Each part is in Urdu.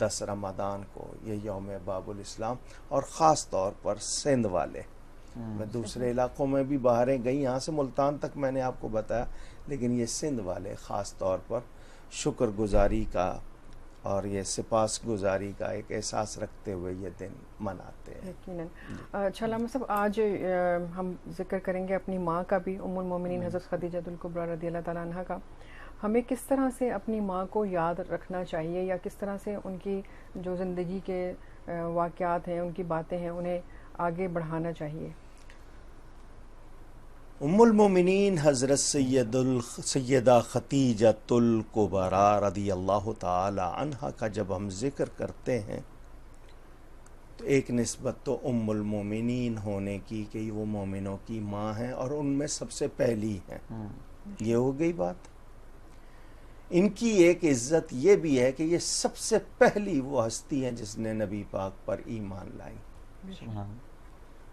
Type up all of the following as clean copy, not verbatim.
10 رمضان کو یہ یوم باب الاسلام، اور خاص طور پر سندھ والے، میں دوسرے علاقوں میں بھی باہریں گئی، یہاں سے ملتان تک میں نے آپ کو بتایا، لیکن یہ سندھ والے خاص طور پر شکر گزاری کا اور یہ سپاس گزاری کا ایک احساس رکھتے ہوئے یہ دن مناتے ہیں۔ یقیناً۔ اچھا علامہ صاحب، آج ہم ذکر کریں گے اپنی ماں کا بھی، ام المومنین حضرت خدیجہ الکبریٰ رضی اللہ تعالیٰ عنہ کا۔ ہمیں کس طرح سے اپنی ماں کو یاد رکھنا چاہیے، یا کس طرح سے ان کی جو زندگی کے واقعات ہیں، ان کی باتیں ہیں، انہیں آگے بڑھانا چاہیے؟ ام المومنین حضرت سیدہ خدیجۃ الکبریٰ رضی اللہ تعالی عنہا کا جب ہم ذکر کرتے ہیں تو ایک نسبت تو ام المومنین ہونے کی کہ وہ مومنوں کی ماں ہیں اور ان میں سب سے پہلی ہیں، یہ ہو گئی بات۔ ان کی ایک عزت یہ بھی ہے کہ یہ سب سے پہلی وہ ہستی ہیں جس نے نبی پاک پر ایمان لائی،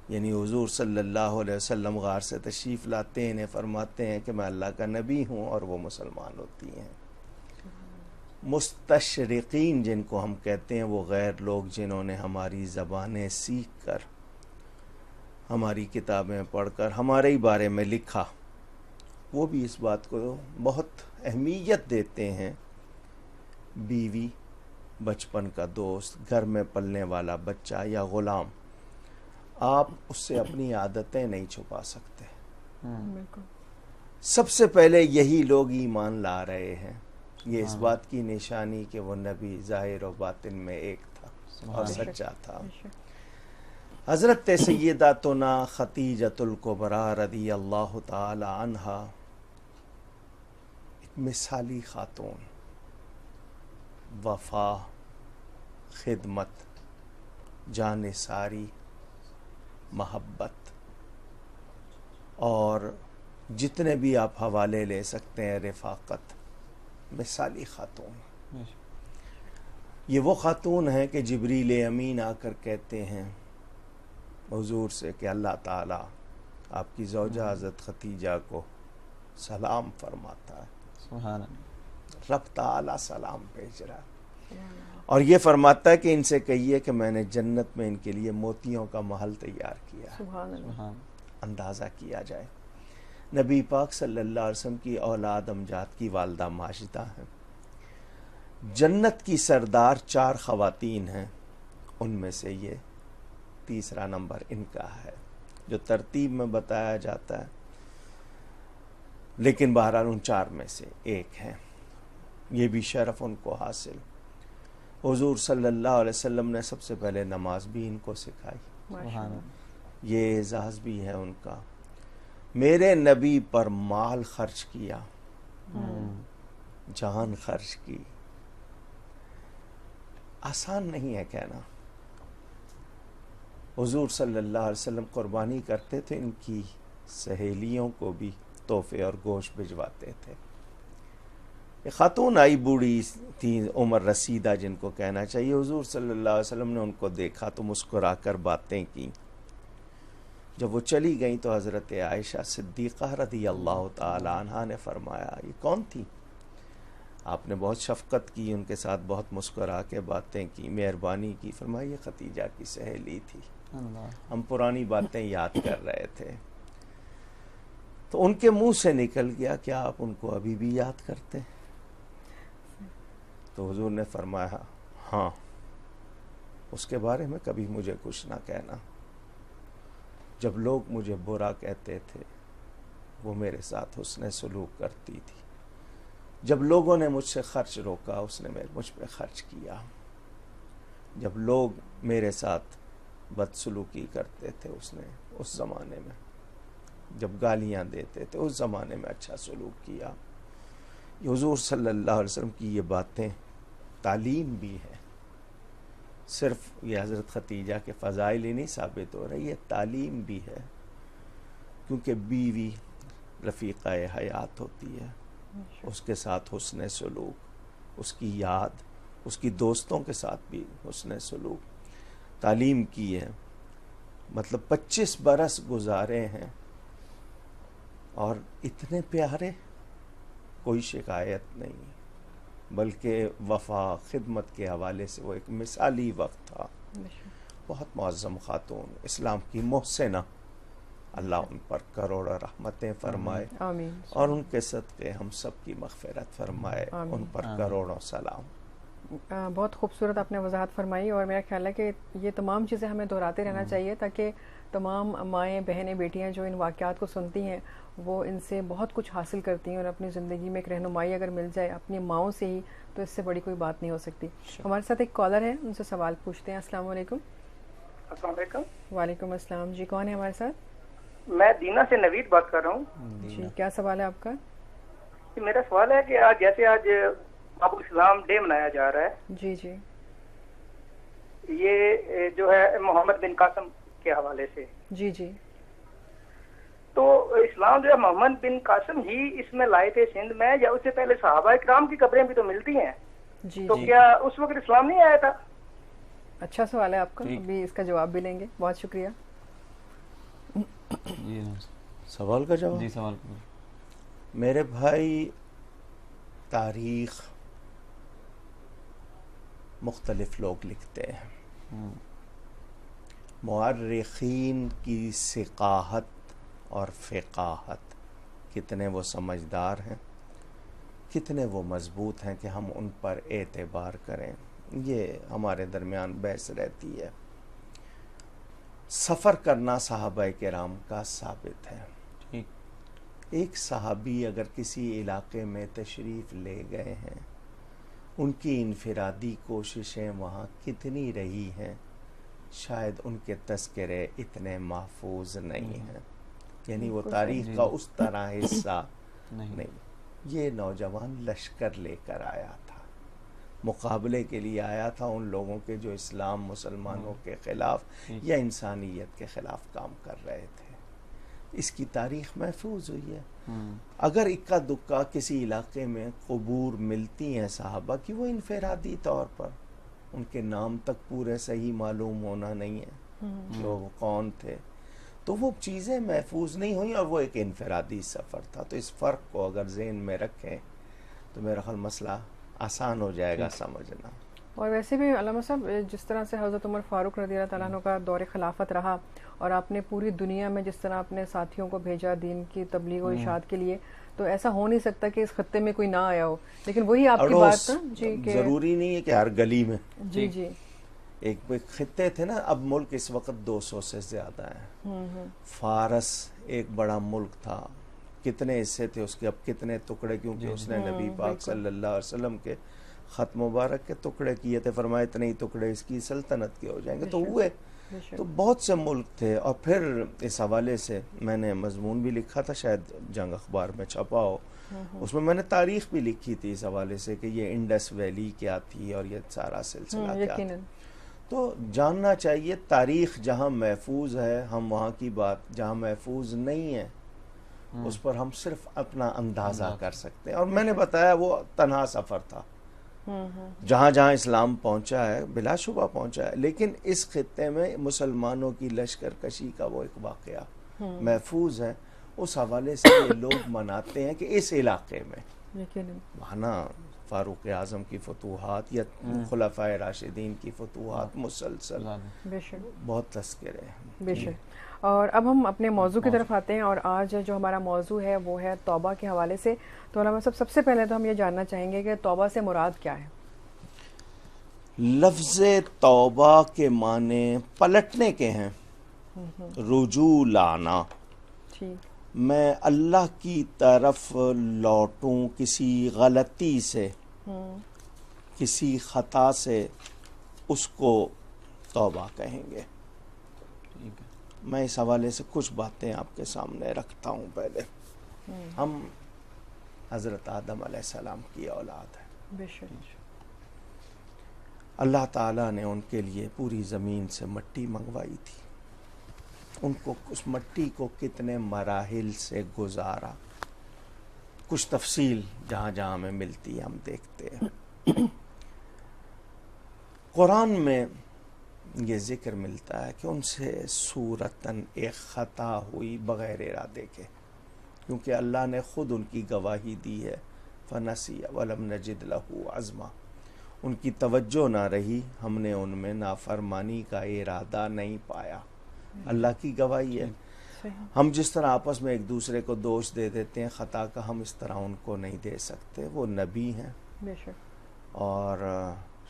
یعنی حضور صلی اللہ علیہ وسلم غار سے تشریف لاتے ہیں، انہیں فرماتے ہیں کہ میں اللہ کا نبی ہوں، اور وہ مسلمان ہوتی ہیں۔ مستشرقین جن کو ہم کہتے ہیں، وہ غیر لوگ جنہوں نے ہماری زبانیں سیکھ کر، ہماری کتابیں پڑھ کر ہمارے ہی بارے میں لکھا، وہ بھی اس بات کو بہت اہمیت دیتے ہیں۔ بیوی، بچپن کا دوست، گھر میں پلنے والا بچہ یا غلام، آپ اس سے اپنی عادتیں نہیں چھپا سکتے۔ بالکل۔ سب سے پہلے یہی لوگ ایمان لا رہے ہیں، یہ اس بات کی نشانی کہ وہ نبی ظاہر و باطن میں ایک تھا اور سچا تھا۔ حضرت سیداتنا خدیجۃ الکبریٰ رضی اللہ تعالی عنہا ایک مثالی خاتون، وفا، خدمت، جانثاری، محبت، اور جتنے بھی آپ حوالے لے سکتے ہیں، رفاقت، مثالی خاتون۔ یہ وہ خاتون ہیں کہ جبریل امین آ کر کہتے ہیں حضور سے کہ اللہ تعالیٰ آپ کی زوجہ حضرت خدیجہ کو سلام فرماتا ہے، سبحان اللہ، رب تعالیٰ سلام بھیج رہا ہے، اور یہ فرماتا ہے کہ ان سے کہیے کہ میں نے جنت میں ان کے لیے موتیوں کا محل تیار کیا ہے، سبحان اللہ۔ سبحان اندازہ کیا جائے۔ نبی پاک صلی اللہ علیہ وسلم کی اولاد امجاد کی والدہ ماجدہ ہیں، جنت کی سردار 4 خواتین ہیں، ان میں سے یہ تیسرا نمبر ان کا ہے جو ترتیب میں بتایا جاتا ہے، لیکن بہرحال ان 4 میں سے ایک ہیں، یہ بھی شرف ان کو حاصل۔ حضور صلی اللہ علیہ وسلم نے سب سے پہلے نماز بھی ان کو سکھائی، سبحان اللہ، یہ اعزاز بھی ہے ان کا۔ میرے نبی پر مال خرچ کیا، جان خرچ کی، آسان نہیں ہے کہنا۔ حضور صلی اللہ علیہ وسلم قربانی کرتے تھے، ان کی سہیلیوں کو بھی تحفے اور گوشت بھجواتے تھے۔ ایک خاتون آئی، بوڑھی تھی، عمر رسیدہ جن کو کہنا چاہیے، حضور صلی اللہ علیہ وسلم نے ان کو دیکھا تو مسکرا کر باتیں کی۔ جب وہ چلی گئیں تو حضرت عائشہ صدیقہ رضی اللہ تعالی عنہا نے فرمایا یہ کون تھی؟ آپ نے بہت شفقت کی، ان کے ساتھ بہت مسکرا کے باتیں کی، مہربانی کی، فرمایا یہ خدیجہ کی سہیلی تھی، ہم پرانی باتیں یاد کر رہے تھے۔ تو ان کے منہ سے نکل گیا کیا آپ ان کو ابھی بھی یاد کرتے ہیں؟ تو حضور نے فرمایا ہاں، اس کے بارے میں کبھی مجھے کچھ نہ کہنا۔ جب لوگ مجھے برا کہتے تھے وہ میرے ساتھ حسن سلوک کرتی تھی، جب لوگوں نے مجھ سے خرچ روکا اس نے مجھ پہ خرچ کیا، جب لوگ میرے ساتھ بدسلوکی کرتے تھے اس نے اس زمانے میں، جب گالیاں دیتے تھے اس زمانے میں اچھا سلوک کیا۔ یہ حضور صلی اللہ علیہ وسلم کی یہ باتیں تعلیم بھی ہے، صرف یہ حضرت خدیجہ کے فضائل ہی نہیں ثابت ہو رہی، یہ تعلیم بھی ہے، کیونکہ بیوی رفیقہ حیات ہوتی ہے، اس کے ساتھ حسن سلوک، اس کی یاد، اس کی دوستوں کے ساتھ بھی حسن سلوک تعلیم کی ہے۔ مطلب 25 برس گزارے ہیں اور اتنے پیارے، کوئی شکایت نہیں، بلکہ وفا خدمت کے حوالے سے وہ ایک مثالی وقت تھا. بہت معظم خاتون، اسلام کی محسنہ، اللہ ان پر کروڑوں رحمتیں فرمائے آمین. اور ان کے صدقے ہم سب کی مغفرت فرمائے. آمین. ان پر کروڑوں سلام. بہت خوبصورت آپ نے وضاحت فرمائی، اور میرا خیال ہے کہ یہ تمام چیزیں ہمیں دہراتے رہنا چاہیے تاکہ تمام مائیں بہنیں بیٹیاں جو ان واقعات کو سنتی ہیں وہ ان سے بہت کچھ حاصل کرتی ہیں، اور اپنی زندگی میں ایک رہنمائی اگر مل جائے اپنی ماؤں سے ہی تو اس سے بڑی کوئی بات نہیں ہو سکتی. ہمارے ساتھ ایک کالر ہے، ان سے سوال پوچھتے ہیں. السلام علیکم. السلام علیکم. وعلیکم السلام. جی کون ہے ہمارے ساتھ؟ میں دینا سے نوید بات کر رہا ہوں. جی کیا سوال ہے آپ کا؟ میرا سوال ہے کہ آج جیسے آج ابو اسلام ڈے منایا جا رہا ہے، جی جی یہ جو ہے محمد بن قاسم کے حوالے سے، جی جی تو اسلام جو ہے محمد بن قاسم ہی اس میں لائے تھے سندھ میں، یا اس سے پہلے صحابہ کرام کی قبریں بھی تو ملتی ہیں، جی تو جی. کیا اس وقت اسلام نہیں آیا تھا؟ اچھا سوال ہے آپ کا، ابھی اس کا جواب بھی لیں گے. بہت شکریہ. جی سوال کا جواب؟ جی سوال کرو. میرے بھائی، تاریخ مختلف لوگ لکھتے ہیں. مورخین کی ثقاہت اور فقاہت، کتنے وہ سمجھدار ہیں، کتنے وہ مضبوط ہیں کہ ہم ان پر اعتبار کریں، یہ ہمارے درمیان بحث رہتی ہے. سفر کرنا صحابہ کرام کا ثابت ہے. ایک صحابی اگر کسی علاقے میں تشریف لے گئے ہیں، ان کی انفرادی کوششیں وہاں کتنی رہی ہیں، شاید ان کے تذکرے اتنے محفوظ نہیں ہیں. یعنی وہ تاریخ کا اس طرح حصہ نہیں. یہ نوجوان لشکر لے کر آیا تھا، مقابلے کے لیے آیا تھا ان لوگوں کے جو اسلام مسلمانوں کے خلاف یا انسانیت کے خلاف کام کر رہے تھے. اس کی تاریخ محفوظ ہوئی ہے. اگر اکا دکا کسی علاقے میں قبور ملتی ہیں صحابہ کی، وہ انفرادی طور پر، ان کے نام تک پورے صحیح معلوم ہونا نہیں ہے کہ وہ کون تھے، تو وہ چیزیں محفوظ نہیں ہوئیں اور وہ ایک انفرادی سفر تھا. تو اس فرق کو اگر ذہن میں رکھیں تو میرا خیال مسئلہ آسان ہو جائے گا سمجھنا. اور ویسے بھی علامہ صاحب، جس طرح سے حضرت عمر فاروق رضی اللہ تعالیٰ عنہ کا دور خلافت رہا، اور آپ نے پوری دنیا میں جس طرح اپنے ساتھیوں کو بھیجا دین کی تبلیغ و اشاعت کے لیے، تو ایسا ہو نہیں سکتا کہ اس خطے میں کوئی نہ آیا ہو. لیکن وہی آپ کی بات نا جی، کہ ضروری نہیں ہے کہ ہر گلی میں. جی جی ایک خطے تھے نا، اب ملک اس وقت 200 سے زیادہ ہیں. فارس ایک بڑا ملک تھا، کتنے حصے تھے اس کے، اب کتنے ٹکڑے، کیونکہ اس نے نبی پاک صلی اللہ علیہ وسلم کے خط مبارک کے ٹکڑے کیے تھے، فرمائے اتنے ہی ٹکڑے اس کی سلطنت کے ہو جائیں گے، تو ہوئے. تو بہت سے ملک تھے. اور پھر اس حوالے سے میں نے مضمون بھی لکھا تھا، شاید جنگ اخبار میں چھپا ہو، اس میں نے تاریخ بھی لکھی تھی اس حوالے سے کہ یہ انڈس ویلی کیا تھی اور یہ سارا سلسلہ کیا تھا. تو جاننا چاہیے تاریخ جہاں محفوظ ہے ہم وہاں کی بات، جہاں محفوظ نہیں ہے اس پر ہم صرف اپنا اندازہ کر سکتے ہیں. اور میں نے بتایا وہ تنہا سفر تھا، جہاں جہاں اسلام پہنچا ہے بلا شبہ پہنچا ہے، لیکن اس خطے میں مسلمانوں کی لشکر کشی کا وہ ایک واقعہ محفوظ ہے. اس حوالے سے یہ لوگ مناتے ہیں کہ اس علاقے میں وہاں فاروق اعظم کی فتوحات یا خلفائے راشدین کی فتوحات مسلسل بہت تذکرے ہیں. بے شک. اور اب ہم اپنے موضوع کی طرف آتے ہیں، اور آج جو ہمارا موضوع ہے وہ ہے توبہ کے حوالے سے. تو علامہ صاحب، سب سے پہلے تو ہم یہ جاننا چاہیں گے کہ توبہ سے مراد کیا ہے؟ لفظ توبہ کے معنی پلٹنے کے ہیں، رجوع لانا. میں اللہ کی طرف لوٹوں کسی غلطی سے، کسی خطا سے، اس کو توبہ کہیں گے. میں اس حوالے سے کچھ باتیں آپ کے سامنے رکھتا ہوں. پہلے ہم حضرت آدم علیہ السلام کی اولاد ہیں. اللہ تعالیٰ نے ان کے لیے پوری زمین سے مٹی منگوائی تھی. ان کو اس مٹی کو کتنے مراحل سے گزارا، کچھ تفصیل جہاں جہاں ہمیں ملتی ہے ہم دیکھتے ہیں. قرآن میں یہ ذکر ملتا ہے کہ ان سے صورتاً ایک خطا ہوئی بغیر ارادے کے، کیونکہ اللہ نے خود ان کی گواہی دی ہے. فنسی ولم نجد لہ عزما. ان کی توجہ نہ رہی, ہم نے ان میں نافرمانی کا ارادہ نہیں پایا. اللہ کی گواہی ہے. ہم جس طرح آپس میں ایک دوسرے کو دوش دے دیتے ہیں خطا کا, ہم اس طرح ان کو نہیں دے سکتے. وہ نبی ہیں. اور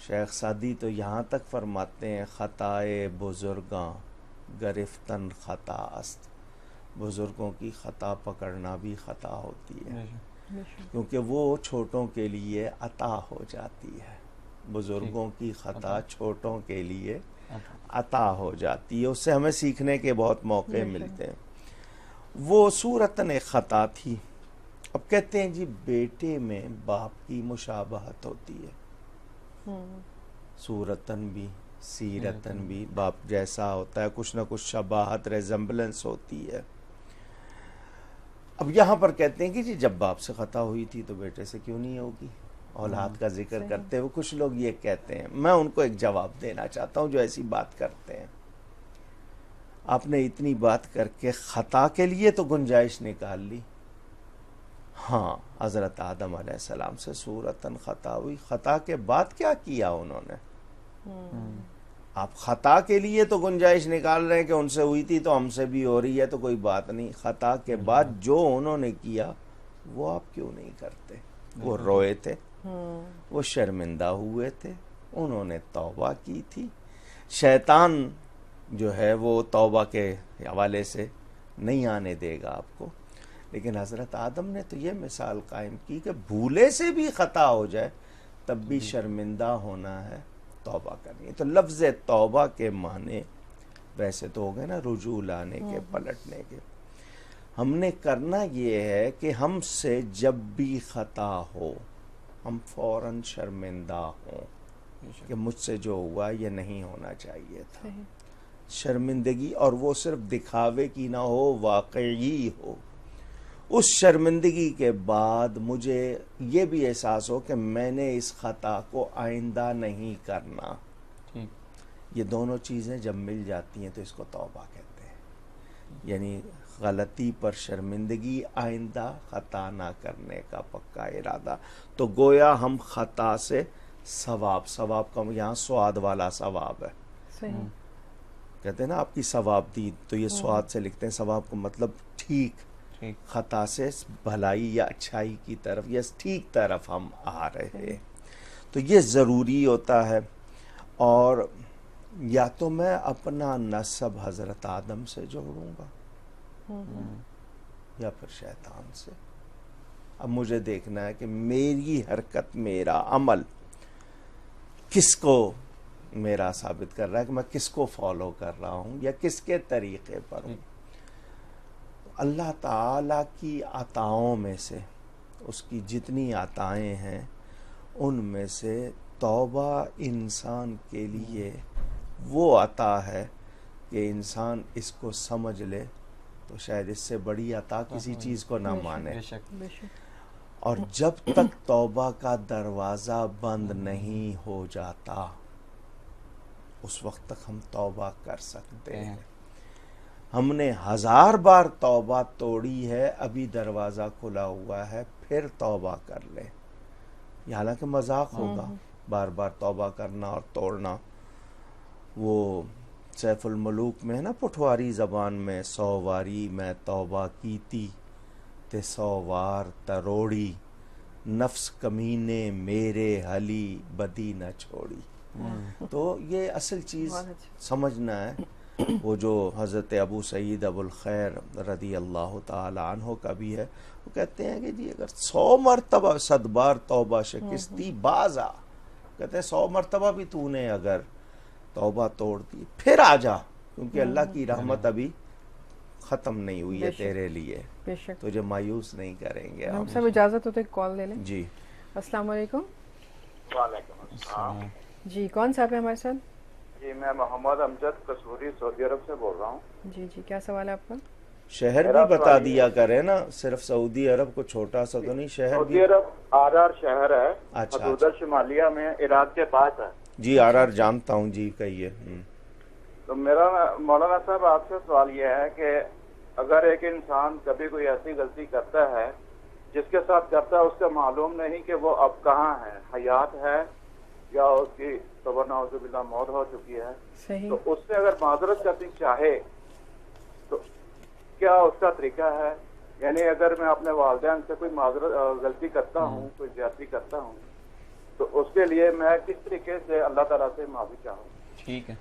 شیخ سعدی تو یہاں تک فرماتے ہیں خطائے بزرگاں گرفتن خطا است. بزرگوں کی خطا پکڑنا بھی خطا ہوتی ہے, کیونکہ وہ چھوٹوں کے لیے عطا ہو جاتی ہے. بزرگوں کی خطا چھوٹوں کے لیے عطا ہو جاتی ہے, اس سے ہمیں سیکھنے کے بہت موقع ملتے ہیں. وہ صورتاً ایک خطا تھی. اب کہتے ہیں جی بیٹے میں باپ کی مشابہت ہوتی ہے, صورتاً بھی سیرتاً بھی باپ جیسا ہوتا ہے, کچھ نہ کچھ شباہت ریزمبلنس ہوتی ہے. اب یہاں پر کہتے ہیں کہ جی جب باپ سے خطا ہوئی تھی تو بیٹے سے کیوں نہیں ہوگی. اولاد کا ذکر کرتے ہوئے کچھ لوگ یہ کہتے ہیں. میں ان کو ایک جواب دینا چاہتا ہوں جو ایسی بات کرتے ہیں. آپ نے اتنی بات کر کے خطا کے لیے تو گنجائش نکال لی. ہاں, حضرت آدم علیہ السلام سے صورتاً خطا ہوئی, خطا کے بعد کیا کیا انہوں نے؟ آپ خطا کے لیے تو گنجائش نکال رہے ہیں کہ ان سے ہوئی تھی تو ہم سے بھی ہو رہی ہے تو کوئی بات نہیں. خطا کے بعد جو انہوں نے کیا وہ آپ کیوں نہیں کرتے؟ وہ روئے تھے, وہ شرمندہ ہوئے تھے, انہوں نے توبہ کی تھی. شیطان جو ہے وہ توبہ کے حوالے سے نہیں آنے دے گا آپ کو. لیکن حضرت آدم نے تو یہ مثال قائم کی کہ بھولے سے بھی خطا ہو جائے تب بھی شرمندہ ہونا ہے, توبہ کرنی ہے. تو لفظ توبہ کے معنی ویسے تو ہو گئے نا رجوع لانے کے, پلٹنے کے. ہم نے کرنا یہ ہے کہ ہم سے جب بھی خطا ہو ہم فوراً شرمندہ ہوں کہ مجھ سے جو ہوا یہ نہیں ہونا چاہیے تھا. شرمندگی, اور وہ صرف دکھاوے کی نہ ہو, واقعی ہو. اس شرمندگی کے بعد مجھے یہ بھی احساس ہو کہ میں نے اس خطا کو آئندہ نہیں کرنا. یہ دونوں چیزیں جب مل جاتی ہیں تو اس کو توبہ کہتے ہیں. یعنی غلطی پر شرمندگی, آئندہ خطا نہ کرنے کا پکا ارادہ. تو گویا ہم خطا سے ثواب کا یہاں سواد والا ثواب ہے. کہتے ہیں نا آپ کی ثواب دی, تو یہ سواد سے لکھتے ہیں ثواب کو, مطلب ٹھیک. خطا سے بھلائی یا اچھائی کی طرف یا ٹھیک طرف ہم آ رہے ہیں. تو یہ ضروری ہوتا ہے. اور یا تو میں اپنا نسب حضرت آدم سے جوڑوں گا یا پھر شیطان سے. اب مجھے دیکھنا ہے کہ میری حرکت, میرا عمل کس کو میرا ثابت کر رہا ہے, کہ میں کس کو فالو کر رہا ہوں یا کس کے طریقے پر ہوں. اللہ تعالی کی عطاؤں میں سے, اس کی جتنی عطائیں ہیں ان میں سے توبہ انسان کے لیے وہ عطا ہے کہ انسان اس کو سمجھ لے تو شاید اس سے بڑی عطا کسی چیز کو نہ مانے. اور جب تک توبہ کا دروازہ بند نہیں ہو جاتا اس وقت تک ہم توبہ کر سکتے ہیں. ہم نے 1000 بار توبہ توڑی ہے, ابھی دروازہ کھلا ہوا ہے, پھر توبہ کر لے. یہ حالانکہ مذاق ہوگا بار بار توبہ کرنا اور توڑنا. وہ سیف الملوک میں ہے نا پٹھواری زبان میں, 100 واری میں توبہ کیتی تے 100 وار تروڑی, نفس کمینے میرے حلی بدی نہ چھوڑی. تو یہ اصل چیز سمجھنا ہے. وہ جو حضرت ابو سعید ابو الخیر رضی اللہ تعالی عنہ کا بھی ہے, وہ کہتے ہیں کہ جی اگر 100 مرتبہ 100 بار توبہ شکستی باز آ, کہتے ہیں 100 مرتبہ بھی تو نے اگر توبہ توڑ دی پھر آ جا, کیونکہ اللہ کی رحمت ابھی ختم نہیں ہوئی ہے تیرے لیے, تجھے مایوس نہیں کریں گے. ہم سب اجازت ہو تو ایک کال لے لیں. جی السلام علیکم. وعلیکم السلام. جی کون صاحب ہے ہمارے ساتھ؟ جی میں محمد امجد قصوری سعودی عرب سے بول رہا ہوں. جی جی کیا سوال ہے آپ کا؟ شہر بھی بتا دیا کرے نا, صرف سعودی عرب کو چھوٹا سا تو نہیں, شہر بھی. سعودی عرب آرار شہر ہے, حدود شمالیہ میں عراق کے پاس ہے. جی آرار جانتا ہوں, جی کہیے. تو میرا مولانا صاحب آپ سے سوال یہ ہے کہ اگر ایک انسان کبھی کوئی ایسی غلطی کرتا ہے جس کے ساتھ کرتا ہے اس کا معلوم نہیں کہ وہ اب کہاں ہے، حیات ہے یا اس کی توبہ نعوذ باللہ موت ہو چکی ہے. صحیح. تو اس سے اگر معذرت کرنی چاہے تو کیا اس کا طریقہ ہے؟ یعنی اگر میں اپنے والدین سے کوئی معذرت غلطی کرتا ہوں، کوئی زیادتی کرتا ہوں، تو اس کے لیے میں کس طریقے سے اللہ تعالیٰ سے معافی چاہوں؟ ٹھیک ہے.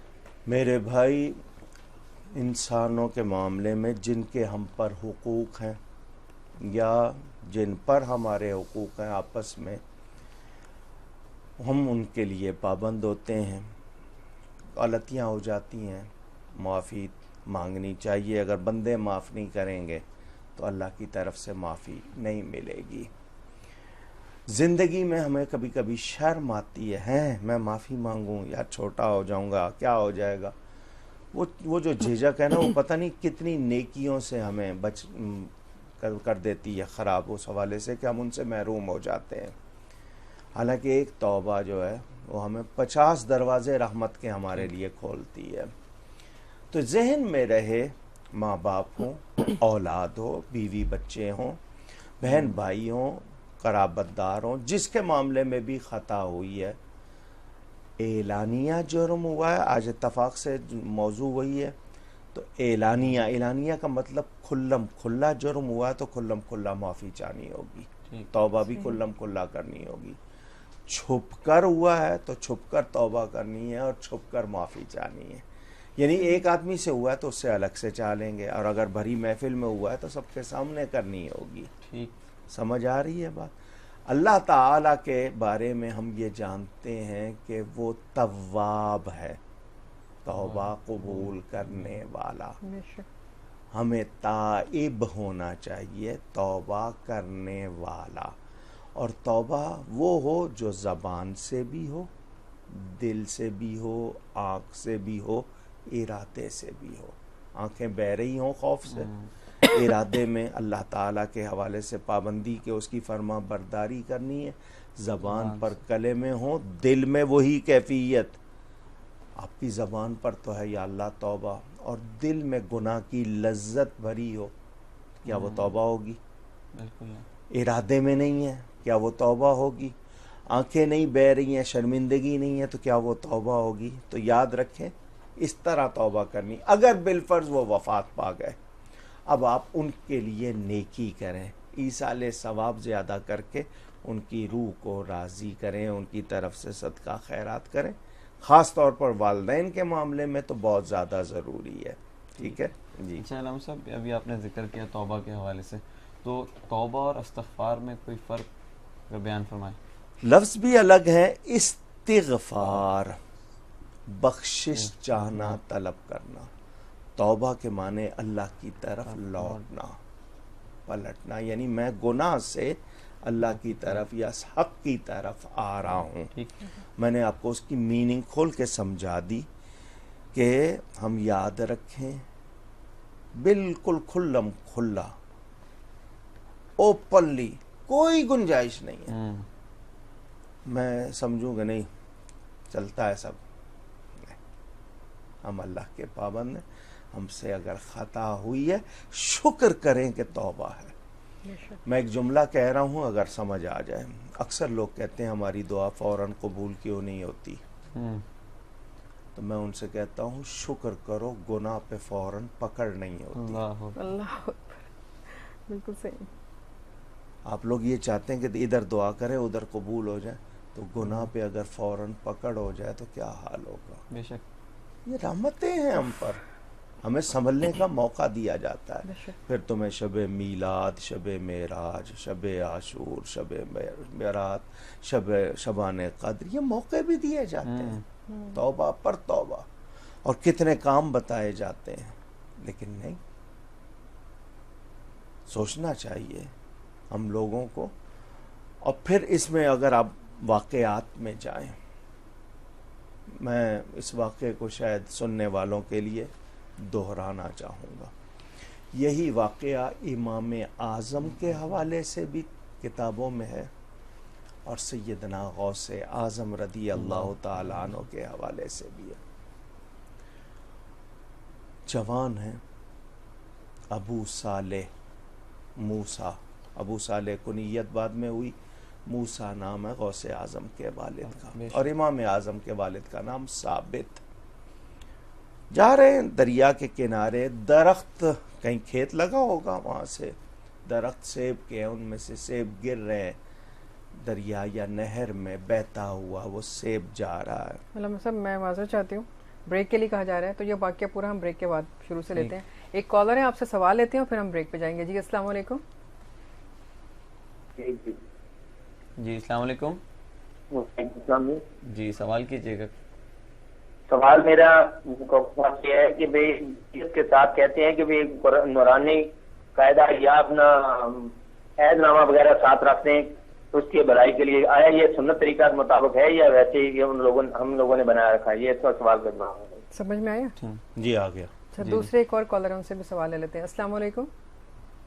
میرے بھائی، انسانوں کے معاملے میں جن کے ہم پر حقوق ہیں یا جن پر ہمارے حقوق ہیں، آپس میں ہم ان کے لیے پابند ہوتے ہیں. غلطیاں ہو جاتی ہیں، معافی مانگنی چاہیے. اگر بندے معاف نہیں کریں گے تو اللہ کی طرف سے معافی نہیں ملے گی. زندگی میں ہمیں کبھی کبھی شرم آتی ہے، میں معافی مانگوں یا چھوٹا ہو جاؤں گا، کیا ہو جائے گا. وہ جو جھجک ہے نا، وہ پتہ نہیں کتنی نیکیوں سے ہمیں کر دیتی ہے خراب، اس حوالے سے کہ ہم ان سے محروم ہو جاتے ہیں. حالانکہ ایک توبہ جو ہے وہ ہمیں 50 دروازے رحمت کے ہمارے لیے کھولتی ہے. تو ذہن میں رہے، ماں باپ ہوں، اولاد ہو، بیوی بچے ہوں، بہن بھائی ہوں، قرابت دار ہوں، جس کے معاملے میں بھی خطا ہوئی ہے، اعلانیہ جرم ہوا ہے. آج اتفاق سے موضوع وہی ہے. تو اعلانیہ کا مطلب کھلم کھلا جرم ہوا ہے تو کھلم کھلا معافی چاہنی ہوگی، توبہ بھی کھلم کھلا کرنی ہوگی. چھپ کر ہوا ہے تو چھپ کر توبہ کرنی ہے اور چھپ کر معافی چاہنی ہے. یعنی ایک آدمی سے ہوا ہے تو اس سے الگ سے چاہ لیں گے، اور اگر بھری محفل میں ہوا ہے تو سب کے سامنے کرنی ہوگی. سمجھ آ رہی ہے بات؟ اللہ تعالیٰ کے بارے میں ہم یہ جانتے ہیں کہ وہ تواب ہے، توبہ قبول کرنے والا. ہمیں تائب ہونا چاہیے، توبہ کرنے والا. اور توبہ وہ ہو جو زبان سے بھی ہو، دل سے بھی ہو، آنکھ سے بھی ہو، ارادے سے بھی ہو. آنکھیں بہہ رہی ہوں خوف سے، ارادے میں اللہ تعالیٰ کے حوالے سے پابندی کہ اس کی فرما برداری کرنی ہے، زبان پر کلمے ہوں، دل میں وہی کیفیت. آپ کی زبان پر تو ہے یا اللہ توبہ، اور دل میں گناہ کی لذت بھری ہو، کیا وہ توبہ ہوگی؟ بالکل. ارادے میں نہیں ہے، کیا وہ توبہ ہوگی؟ آنکھیں نہیں بہہ رہی ہیں، شرمندگی نہیں ہے، تو کیا وہ توبہ ہوگی؟ تو یاد رکھیں، اس طرح توبہ کرنی. اگر بالفرض وہ وفات پا گئے، اب آپ ان کے لیے نیکی کریں، ایصال ثواب زیادہ کر کے ان کی روح کو راضی کریں، ان کی طرف سے صدقہ خیرات کریں. خاص طور پر والدین کے معاملے میں تو بہت زیادہ ضروری ہے. ٹھیک ہے جی. اچھا علامہ صاحب، ابھی آپ نے ذکر کیا توبہ کے حوالے سے، تو توبہ اور استغفار میں کوئی فرق بیان فرمائیں. لفظ بھی الگ ہے. استغفار بخشش چاہنا، طلب کرنا. توبہ کے معنی اللہ کی طرف لوٹنا، پلٹنا. یعنی میں گناہ سے اللہ کی طرف یا حق کی طرف آ رہا ہوں. میں نے آپ کو اس کی میننگ کھول کے سمجھا دی کہ ہم یاد رکھیں، بالکل کھلم کھلا، اوپنلی، کوئی گنجائش نہیں ہے. میں سمجھوں گا نہیں چلتا ہے سب، ہم اللہ کے پابند ہیں. ہم سے اگر خطا ہوئی ہے شکر کریں کہ توبہ ہے. میں ایک جملہ کہہ رہا ہوں، اگر سمجھ آ جائے. اکثر لوگ کہتے ہیں ہماری دعا فوراً قبول کیوں نہیں ہوتی، تو میں ان سے کہتا ہوں شکر کرو، گناہ پہ فوراً پکڑ نہیں ہوتی. اللہ بالکل صحیح. آپ لوگ یہ چاہتے ہیں کہ ادھر دعا کریں ادھر قبول ہو جائے، تو گناہ پہ اگر فوراً پکڑ ہو جائے تو کیا حال ہوگا. بے شک یہ رحمتیں ہیں ہم پر، ہمیں سنبھلنے کا موقع دیا جاتا ہے. پھر تمہیں شب میلاد، شب معراج، شب عاشور، شب برات، شبان قدر، یہ موقع بھی دیے جاتے ہیں. توبہ پر توبہ، اور کتنے کام بتائے جاتے ہیں. لیکن نہیں، سوچنا چاہیے ہم لوگوں کو. اور پھر اس میں اگر آپ واقعات میں جائیں، میں اس واقعے کو شاید سننے والوں کے لیے دہرانا چاہوں گا. یہی واقعہ امام اعظم کے حوالے سے بھی کتابوں میں ہے، اور سیدنا غوث اعظم رضی اللہ تعالیٰ عنہ کے حوالے سے بھی ہے. جوان ہیں، ابو صالح موسیٰ ابو صالح کنیت بعد میں ہوئی، موسیٰ نام ہے غوث اعظم کے والد کا، اور امام اعظم کے والد کا نام ثابت۔ جا رہے ہیں دریا کے کنارے، درخت، کہیں کھیت لگا ہوگا، وہاں سے درخت سیب کے ہیں، ان میں سے سیب گر رہے ہیں، دریا یا نہر میں بہتا ہوا وہ سیب جا رہا ہے۔ علامہ صاحب میں معذرت چاہتی ہوں، بریک کے لیے کہا جا رہا ہے، تو یہ واقعہ پورا ہم بریک کے بعد شروع سے لیتے ہیں۔ ایک کالر ہے، آپ سے سوال لیتے ہیں اور پھر ہم بریک پہ جائیں گے۔ جی السلام علیکم۔ جی السلام علیکم۔ جی سوال کیجیے گا۔ سوال میرا یہ ہے کہ بھائی اس کے ساتھ کہتے ہیں کہ بھائی نورانی قاعدہ یا اپنا عہد نامہ وغیرہ ساتھ رکھتے ہیں اس کی بھلائی کے لیے، آیا یہ سنت طریقہ کے مطابق ہے یا ویسے ہی ہم لوگوں نے بنایا رکھا ہے؟ یہ اس کا سوال کرنا ہے۔ سمجھ میں آیا؟ جی آ گیا۔ اچھا دوسرے ایک اور کالر ہیں، ان سے بھی سوال لے لیتے ہیں۔ السلام علیکم۔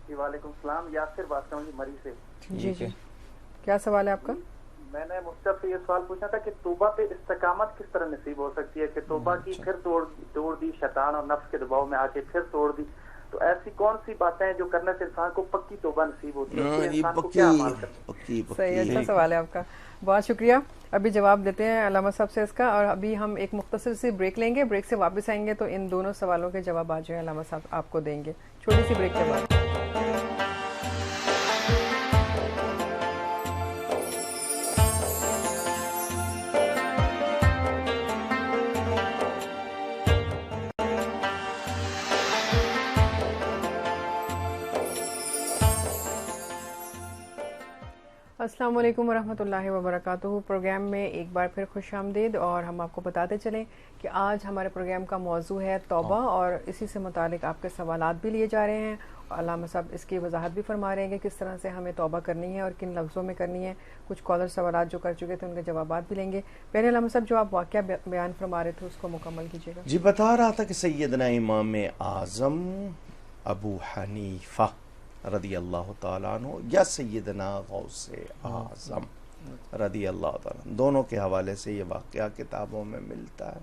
جی وعلیکم السلام، یاسر بات کروں جی مری سے۔ جی جی کیا سوال ہے آپ کا؟ میں نے مختلف سے یہ سوال پوچھنا تھا کہ توبہ پہ استقامت کس طرح نصیب ہو سکتی ہے، کہ توبہ کی پھر توڑ دی، شیطان اور نفس کے دباؤ میں آ کے پھر توڑ دی، تو ایسی کون سی باتیں ہیں جو کرنے سے انسان کو پکی توبہ نصیب ہوتی ہے؟ انسان کو کیا عمل کرنا ہے؟ صحیح، اچھا سوال ہے آپ کا، بہت شکریہ۔ ابھی جواب دیتے ہیں علامہ صاحب سے اس کا، اور ابھی ہم ایک مختصر سی بریک لیں گے، بریک سے واپس آئیں گے تو ان دونوں سوالوں کے جوابات جو ہیں علامہ صاحب آپ کو دیں گے، چھوٹی سی بریک کے بعد۔ السلام علیکم ورحمۃ اللہ وبرکاتہ۔ پروگرام میں ایک بار پھر خوش آمدید، اور ہم آپ کو بتاتے چلیں کہ آج ہمارے پروگرام کا موضوع ہے توبہ، اور اسی سے متعلق آپ کے سوالات بھی لیے جا رہے ہیں، اور علامہ صاحب اس کی وضاحت بھی فرما رہے ہیں کہ کس طرح سے ہمیں توبہ کرنی ہے اور کن لفظوں میں کرنی ہے۔ کچھ کالر سوالات جو کر چکے تھے ان کے جوابات بھی لیں گے۔ پہلے علامہ صاحب جو آپ واقعہ بیان فرما رہے تھے اس کو مکمل کیجیے گا۔ جی بتا رہا تھا کہ سیدنا امام اعظم ابو حنیفہ رضی اللہ تعالیٰ عنہ یا سیدنا غوث اعظم رضی اللہ تعالیٰ، دونوں کے حوالے سے یہ واقعہ کتابوں میں ملتا ہے۔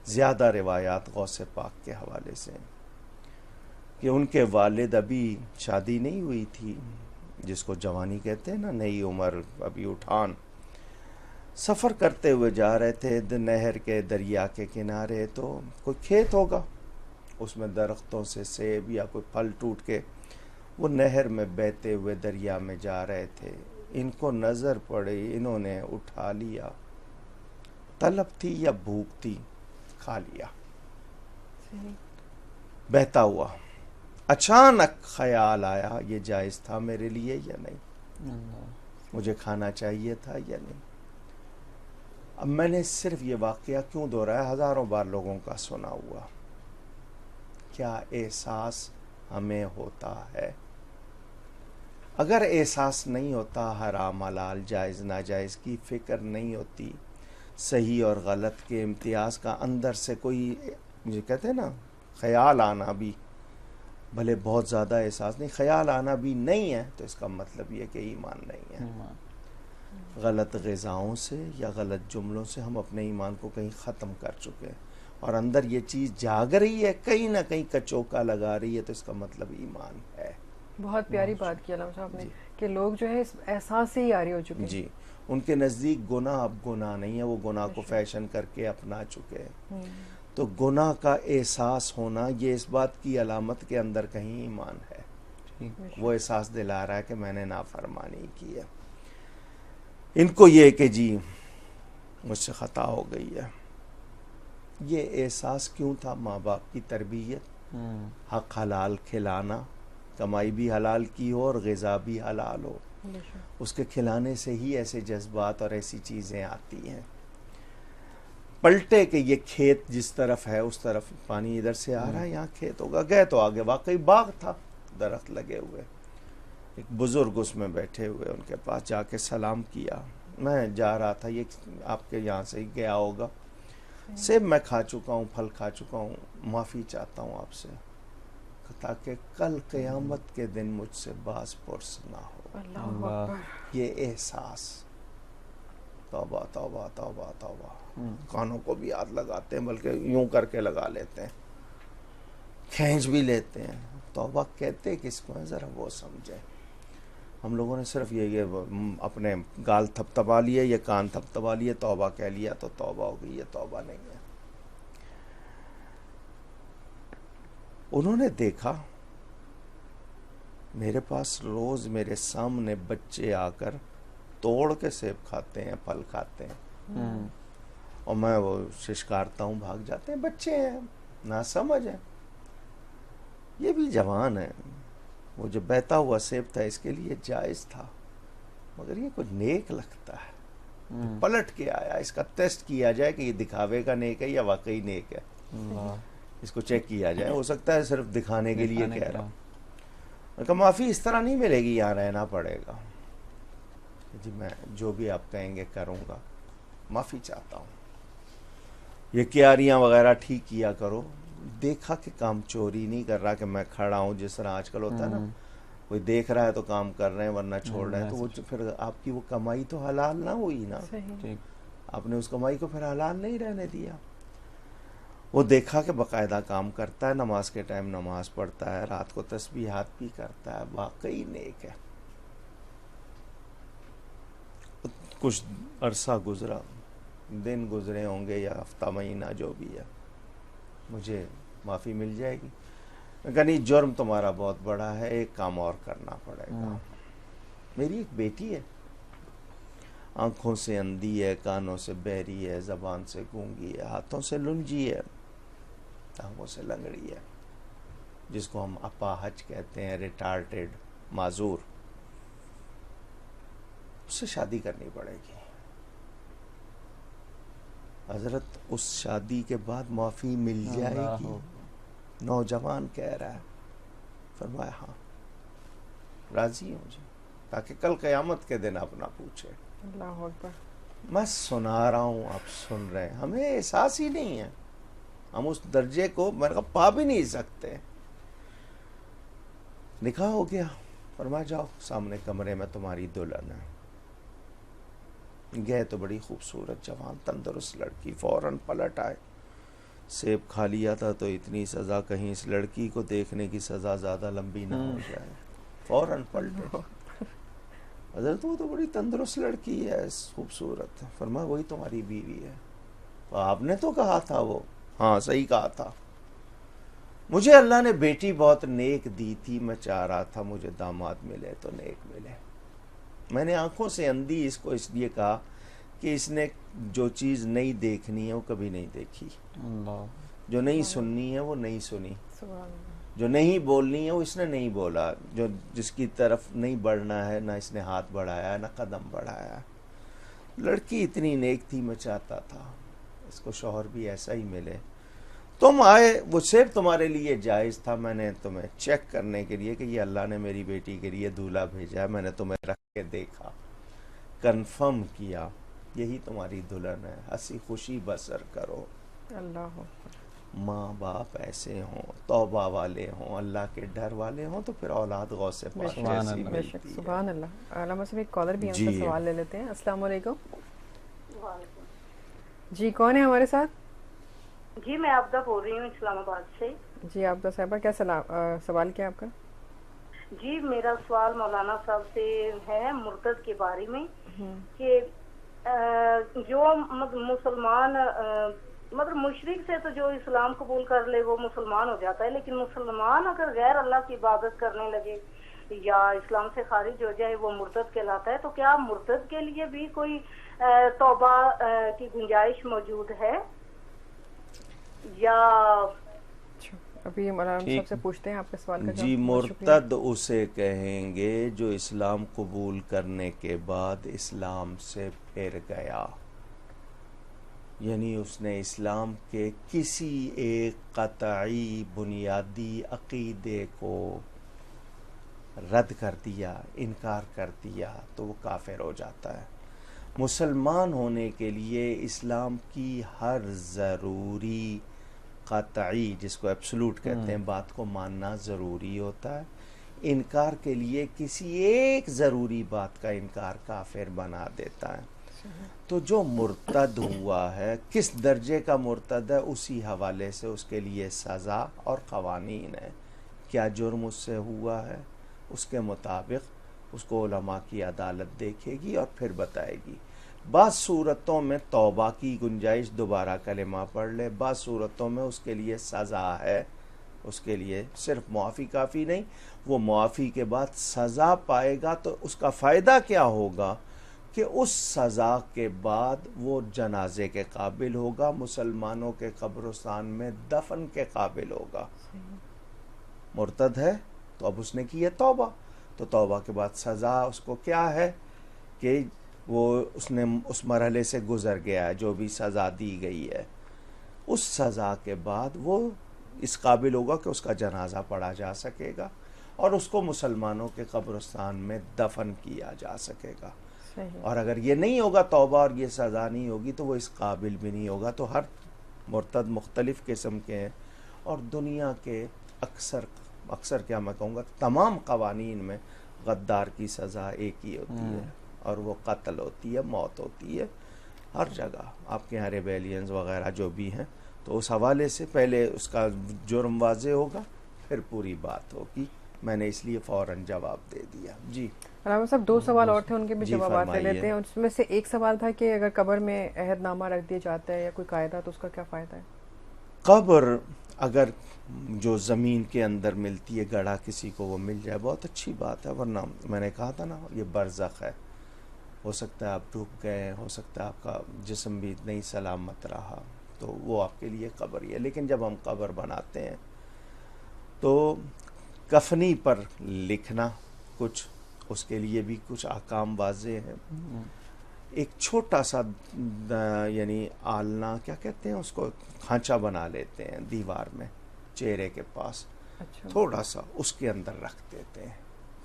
زیادہ روایات غوث پاک کے حوالے سے کہ ان کے والد ابھی شادی نہیں ہوئی تھی، جس کو جوانی کہتے ہیں نا، نئی عمر، ابھی اٹھان، سفر کرتے ہوئے جا رہے تھے نہر کے، دریا کے کنارے، تو کوئی کھیت ہوگا، اس میں درختوں سے سیب یا کوئی پھل ٹوٹ کے وہ نہر میں بہتے ہوئے دریا میں جا رہے تھے، ان کو نظر پڑی، انہوں نے اٹھا لیا، طلب تھی یا بھوک تھی، کھا لیا بہتا ہوا۔ اچانک خیال آیا یہ جائز تھا میرے لیے یا نہیں، مجھے کھانا چاہیے تھا یا نہیں۔ اب میں نے صرف یہ واقعہ کیوں دہرایا، ہزاروں بار لوگوں کا سنا ہوا، کیا احساس ہمیں ہوتا ہے؟ اگر احساس نہیں ہوتا، حرام حلال جائز ناجائز کی فکر نہیں ہوتی، صحیح اور غلط کے امتیاز کا اندر سے کوئی، مجھے کہتے ہیں نا، خیال آنا بھی، بھلے بہت زیادہ احساس نہیں، خیال آنا بھی نہیں ہے، تو اس کا مطلب یہ کہ ایمان نہیں ہے۔ غلط غذاؤں سے یا غلط جملوں سے ہم اپنے ایمان کو کہیں ختم کر چکے ہیں، اور اندر یہ چیز جاگ رہی ہے، کہیں نہ کہیں کچوکا لگا رہی ہے، تو اس کا مطلب ایمان ہے۔ بہت پیاری بات کی علامہ صاحب نے، کہ لوگ جو ہے اس احساس سے ہی آری ہو چکے ہیں۔ جی، ان کے نزدیک گناہ اب گناہ نہیں ہے، وہ گناہ کو فیشن کر کے اپنا چکے ہیں۔ تو گناہ کا احساس ہونا یہ اس بات کی علامت کے اندر کہیں ایمان ہے، وہ احساس دلا رہا ہے کہ میں نے نافرمانی کی ہے۔ ان کو یہ کہ جی مجھ سے خطا ہو گئی ہے، یہ احساس کیوں تھا؟ ماں باپ کی تربیت، حق حلال کھلانا، کمائی بھی حلال کی ہو اور غذا بھی حلال ہو، اس کے کھلانے سے ہی ایسے جذبات اور ایسی چیزیں آتی ہیں۔ پلٹے کہ یہ کھیت جس طرف ہے اس طرف پانی ادھر سے آ رہا ہے، یہاں کھیت ہوگا، گئے تو آگے واقعی باغ تھا، درخت لگے ہوئے، ایک بزرگ اس میں بیٹھے ہوئے، ان کے پاس جا کے سلام کیا، میں جا رہا تھا، یہ آپ کے یہاں سے ہی گیا ہوگا، سیب میں کھا چکا ہوں، پھل کھا چکا ہوں، معافی چاہتا ہوں آپ سے، تاکہ کل قیامت کے دن مجھ سے باز پرس نہ ہو۔ اللہ اکبر۔ یہ احساس، توبہ توبہ توبہ توبہ، کانوں کو بھی ہاتھ لگاتے ہیں، بلکہ یوں کر کے لگا لیتے ہیں، کھینچ بھی لیتے ہیں۔ توبہ کہتے کس کو ہیں ذرا وہ سمجھیں۔ ہم لوگوں نے صرف یہ اپنے گال تھپتھپا لیے، یہ کان تھپتھپا لیے، توبہ کہہ لیا تو توبہ ہو گئی. یہ توبہ نہیں ہے. انہوں نے دیکھا میرے پاس روز میرے سامنے بچے آ کر توڑ کے سیب کھاتے ہیں، پھل کھاتے ہیں، اور میں وہ ششکارتا ہوں، بھاگ جاتے ہیں. بچے ہیں، ناسمجھ ہیں. یہ بھی جوان ہے. وہ جو بہتا ہوا سیب تھا اس کے لیے جائز تھا، مگر یہ کچھ نیک لگتا ہے. پلٹ کے آیا، اس کا ٹیسٹ کیا جائے کہ یہ دکھاوے کا نیک ہے یا واقعی نیک ہے. اس کو چیک کیا جائے. ہو سکتا ہے صرف دکھانے کے لیے کہہ رہا ہوں. میں کہا معافی اس طرح نہیں ملے گی، یہاں رہنا پڑے گا. جی میں جو بھی آپ کہیں گے کروں گا، معافی چاہتا ہوں. یہ کیاریاں وغیرہ ٹھیک کیا کرو. دیکھا کہ کام چوری نہیں کر رہا کہ میں کھڑا ہوں، جس طرح آج کل ہوتا ہے نا، کوئی دیکھ رہا ہے تو کام کر رہے ہیں ورنہ چھوڑ رہے ہیں. تو وہ پھر آپ کی وہ کمائی تو حلال نہ ہوئی نا. آپ نے اس کمائی کو پھر حلال نہیں رہنے دیا. وہ دیکھا کہ باقاعدہ کام کرتا ہے، نماز کے ٹائم نماز پڑھتا ہے، رات کو تسبیحات بھی کرتا ہے، واقعی نیک ہے. کچھ عرصہ گزرا، دن گزرے ہوں گے یا ہفتہ مہینہ جو بھی ہے، مجھے معافی مل جائے گی. کہ نہیں، جرم تمہارا بہت بڑا ہے، ایک کام اور کرنا پڑے گا. میری ایک بیٹی ہے، آنکھوں سے اندھی ہے، کانوں سے بہری ہے، زبان سے گونگی ہے، ہاتھوں سے لنجی ہے، ٹانگوں سے لنگڑی ہے، جس کو ہم اپاہج کہتے ہیں، ریٹارڈڈ، معذور. اس سے شادی کرنی پڑے گی. حضرت اس شادی کے بعد معافی مل جائے گی؟ نوجوان کہہ رہا ہے. فرمایا ہاں، راضی ہوں جی، تاکہ کل قیامت کے دن اپنا پوچھے. اللہ اکبر. میں سنا رہا ہوں، آپ سن رہے ہیں. ہمیں احساس ہی نہیں ہے، ہم اس درجے کو میں نے کہا پا بھی نہیں سکتے. نکاح ہو گیا. فرمایا جاؤ سامنے کمرے میں تمہاری دلہن ہے. گئے تو بڑی خوبصورت جوان تندرست لڑکی. فوراً پلٹ آئے. سیب کھا لیا تھا تو اتنی سزا، کہیں اس لڑکی کو دیکھنے کی سزا زیادہ لمبی نہ ہو جائے. فوراً پلٹے. حضرت وہ تو بڑی تندرست لڑکی ہے، خوبصورت. فرمایا وہی تمہاری بیوی ہے. آپ نے تو کہا تھا. وہ ہاں صحیح کہا تھا. مجھے اللہ نے بیٹی بہت نیک دی تھی، میں چاہ رہا تھا مجھے داماد ملے تو نیک ملے. میں نے آنکھوں سے اندھی اس کو اس لیے کہا کہ اس نے جو چیز نہیں دیکھنی ہے وہ کبھی نہیں دیکھی، جو نہیں سننی ہے وہ نہیں سنی، جو نہیں بولنی ہے وہ اس نے نہیں بولا، جو جس کی طرف نہیں بڑھنا ہے نہ اس نے ہاتھ بڑھایا نہ قدم بڑھایا. لڑکی اتنی نیک تھی، میں چاہتا تھا اس کو شوہر بھی ایسا ہی ملے. تم آئے، وہ صرف تمہارے لیے جائز تھا. میں نے تمہیں چیک کرنے کے لیے کہ یہ اللہ نے میری بیٹی کے لیے دولہا بھیجا ہے، میں نے تمہیں رکھ کے دیکھا، کنفرم کیا، یہی تمہاری دلہن ہے. ہنسی خوشی بسر کرو. اللہ. ماں باپ ایسے ہوں، توبہ والے ہوں، اللہ کے ڈر والے ہوں، تو پھر اولاد غوث پاک جیسی ملتی ہے. سبحان اللہ. علامہ صاحب ایک کالر بھی ہیں، ان سے سوال لے لیتے ہیں. السلام علیکم. جی کون ہے ہمارے ساتھ؟ جی میں عابدہ بول رہی ہوں اسلام آباد سے. جی عابدہ صاحبہ، کیا سوال کیا آپ کا؟ جی میرا سوال مولانا صاحب سے ہے مرتد کے بارے میں، کہ جو مسلمان مطلب مشرک سے تو جو اسلام قبول کر لے وہ مسلمان ہو جاتا ہے، لیکن مسلمان اگر غیر اللہ کی عبادت کرنے لگے یا اسلام سے خارج ہو جائے وہ مرتد کہلاتا ہے. تو کیا مرتد کے لیے بھی کوئی توبہ کی گنجائش موجود ہے یا؟ ابھی مولانا صاحب سے پوچھتے ہیں آپ کے سوال کا جواب. جی مرتد اسے کہیں گے جو اسلام قبول کرنے کے بعد اسلام سے پھر گیا، یعنی اس نے اسلام کے کسی ایک قطعی بنیادی عقیدے کو رد کر دیا، انکار کر دیا، تو وہ کافر ہو جاتا ہے. مسلمان ہونے کے لیے اسلام کی ہر ضروری قطعی، جس کو ایبسولوٹ کہتے ہیں، بات کو ماننا ضروری ہوتا ہے. انکار کے لیے کسی ایک ضروری بات کا انکار کافر بنا دیتا ہے. تو جو مرتد ہوا ہے، کس درجے کا مرتد ہے، اسی حوالے سے اس کے لیے سزا اور قوانین ہے. کیا جرم اس سے ہوا ہے، اس کے مطابق اس کو علماء کی عدالت دیکھے گی اور پھر بتائے گی. بعض صورتوں میں توبہ کی گنجائش، دوبارہ کلمہ پڑھ لے. بعض صورتوں میں اس کے لیے سزا ہے، اس کے لیے صرف معافی کافی نہیں، وہ معافی کے بعد سزا پائے گا. تو اس کا فائدہ کیا ہوگا کہ اس سزا کے بعد وہ جنازے کے قابل ہوگا، مسلمانوں کے قبرستان میں دفن کے قابل ہوگا. مرتد ہے تو اب اس نے کی ہے توبہ، تو توبہ کے بعد سزا اس کو کیا ہے کہ وہ اس نے اس مرحلے سے گزر گیا ہے، جو بھی سزا دی گئی ہے. اس سزا کے بعد وہ اس قابل ہوگا کہ اس کا جنازہ پڑھا جا سکے گا اور اس کو مسلمانوں کے قبرستان میں دفن کیا جا سکے گا. اور اگر یہ نہیں ہوگا توبہ اور یہ سزا نہیں ہوگی تو وہ اس قابل بھی نہیں ہوگا. تو ہر مرتد مختلف قسم کے ہیں، اور دنیا کے اکثر کیا میں کہوں گا تمام قوانین میں غدار کی سزا ایک ہی ہوتی ہے، اور وہ قتل ہوتی ہے، موت ہوتی ہے ہر جگہ. آپ کے یہاں ریبیلینز وغیرہ جو بھی ہیں، تو اس حوالے سے پہلے اس کا جرم واضح ہوگا پھر پوری بات ہوگی. میں نے اس لیے فوراً جواب دے دیا. جی علامہ صاحب 2 سوال اور تھے، ان کے بھی جی جوابات لے فرمائیے. لیتے ہیں. اس میں سے ایک سوال تھا کہ اگر قبر میں عہد نامہ رکھ دیا جاتا ہے یا کوئی قاعدہ تو اس کا کیا فائدہ ہے؟ قبر اگر جو زمین کے اندر ملتی ہے گڑھا کسی کو وہ مل جائے بہت اچھی بات ہے، ورنہ میں نے کہا تھا نا یہ برزخ ہے. ہو سکتا ہے آپ ڈوب گئے، ہو سکتا ہے آپ کا جسم بھی نہیں سلامت رہا، تو وہ آپ کے لیے قبر ہی ہے. لیکن جب ہم قبر بناتے ہیں تو کفنی پر لکھنا کچھ، اس کے لیے بھی کچھ احکام واضح ہیں. ایک چھوٹا سا یعنی آلنا کیا کہتے ہیں اس کو، کھانچا بنا لیتے ہیں دیوار میں چہرے کے پاس، تھوڑا سا اس کے اندر رکھ دیتے ہیں.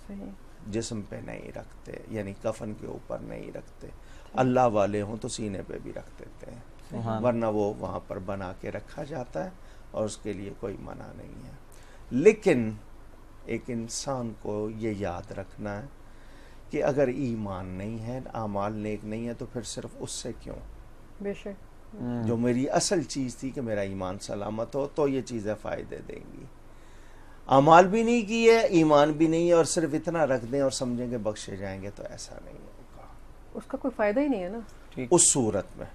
صحیح. جسم پہ نہیں رکھتے، یعنی کفن کے اوپر نہیں رکھتے. اللہ والے ہوں تو سینے پہ بھی رکھ دیتے ہیں، ورنہ وہ وہاں پر بنا کے رکھا جاتا ہے اور اس کے لیے کوئی منع نہیں ہے. لیکن ایک انسان کو یہ یاد رکھنا ہے کہ اگر ایمان نہیں ہے، اعمال نیک نہیں ہے، تو پھر صرف اس سے کیوں؟ بے شک. جو میری اصل چیز تھی کہ میرا ایمان سلامت ہو، تو یہ چیزیں فائدے دیں گی. اعمال بھی نہیں کیے، ایمان بھی نہیں ہے، اور صرف اتنا رکھ دیں اور سمجھیں کہ بخشے جائیں گے، تو ایسا نہیں ہوگا. اس کا کوئی فائدہ ہی نہیں ہے نا اس صورت میں.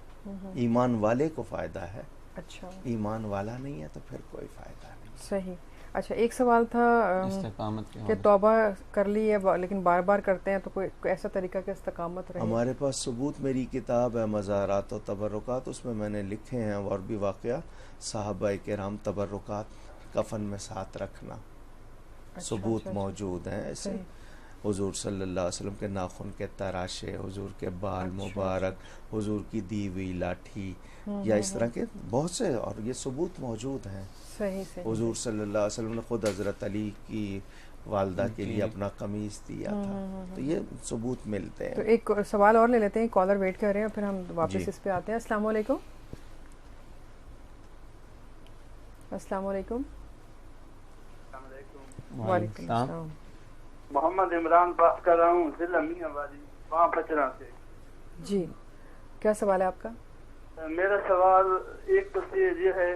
ایمان والے کو فائدہ ہے. اچھا. ایمان والا نہیں ہے تو پھر کوئی فائدہ نہیں. صحیح. اچھا ایک سوال تھا استقامت کہ توبہ کر لی ہے لیکن بار بار کرتے ہیں، تو کوئی ایسا طریقہ کہ استقامت رہے؟ ہمارے پاس ثبوت، میری کتاب ہے مزارات و تبرکات، اس میں میں نے لکھے ہیں اور بھی واقعہ صحابہ کرام تبرکات کفن میں ساتھ رکھنا. ثبوت موجود ہیں ایسے. حضور صلی اللہ علیہ وسلم کے ناخن کے تراشے، حضور کے بال مبارک، حضور کی دی ہوئی لاٹھی، یا اس طرح کے بہت سے، اور یہ ثبوت موجود ہیں. حضور صلی اللہ علیہ وسلم نے خود حضرت علی کی والدہ کے لیے اپنا قمیص دیا تھا. تو یہ ثبوت ملتے ہیں. تو ایک سوال اور لے لیتے ہیں، کالر ویٹ کر رہے ہیں، پھر ہم واپس اس پہ آتے ہیں. السلام علیکم. السلام علیکم. وعلیکم السلام. محمد عمران بات کر رہا ہوں، ضلع میاں والی، وہاں پچرا سے. جی کیا سوال ہے آپ کا؟ میرا سوال ایک تو یہ ہے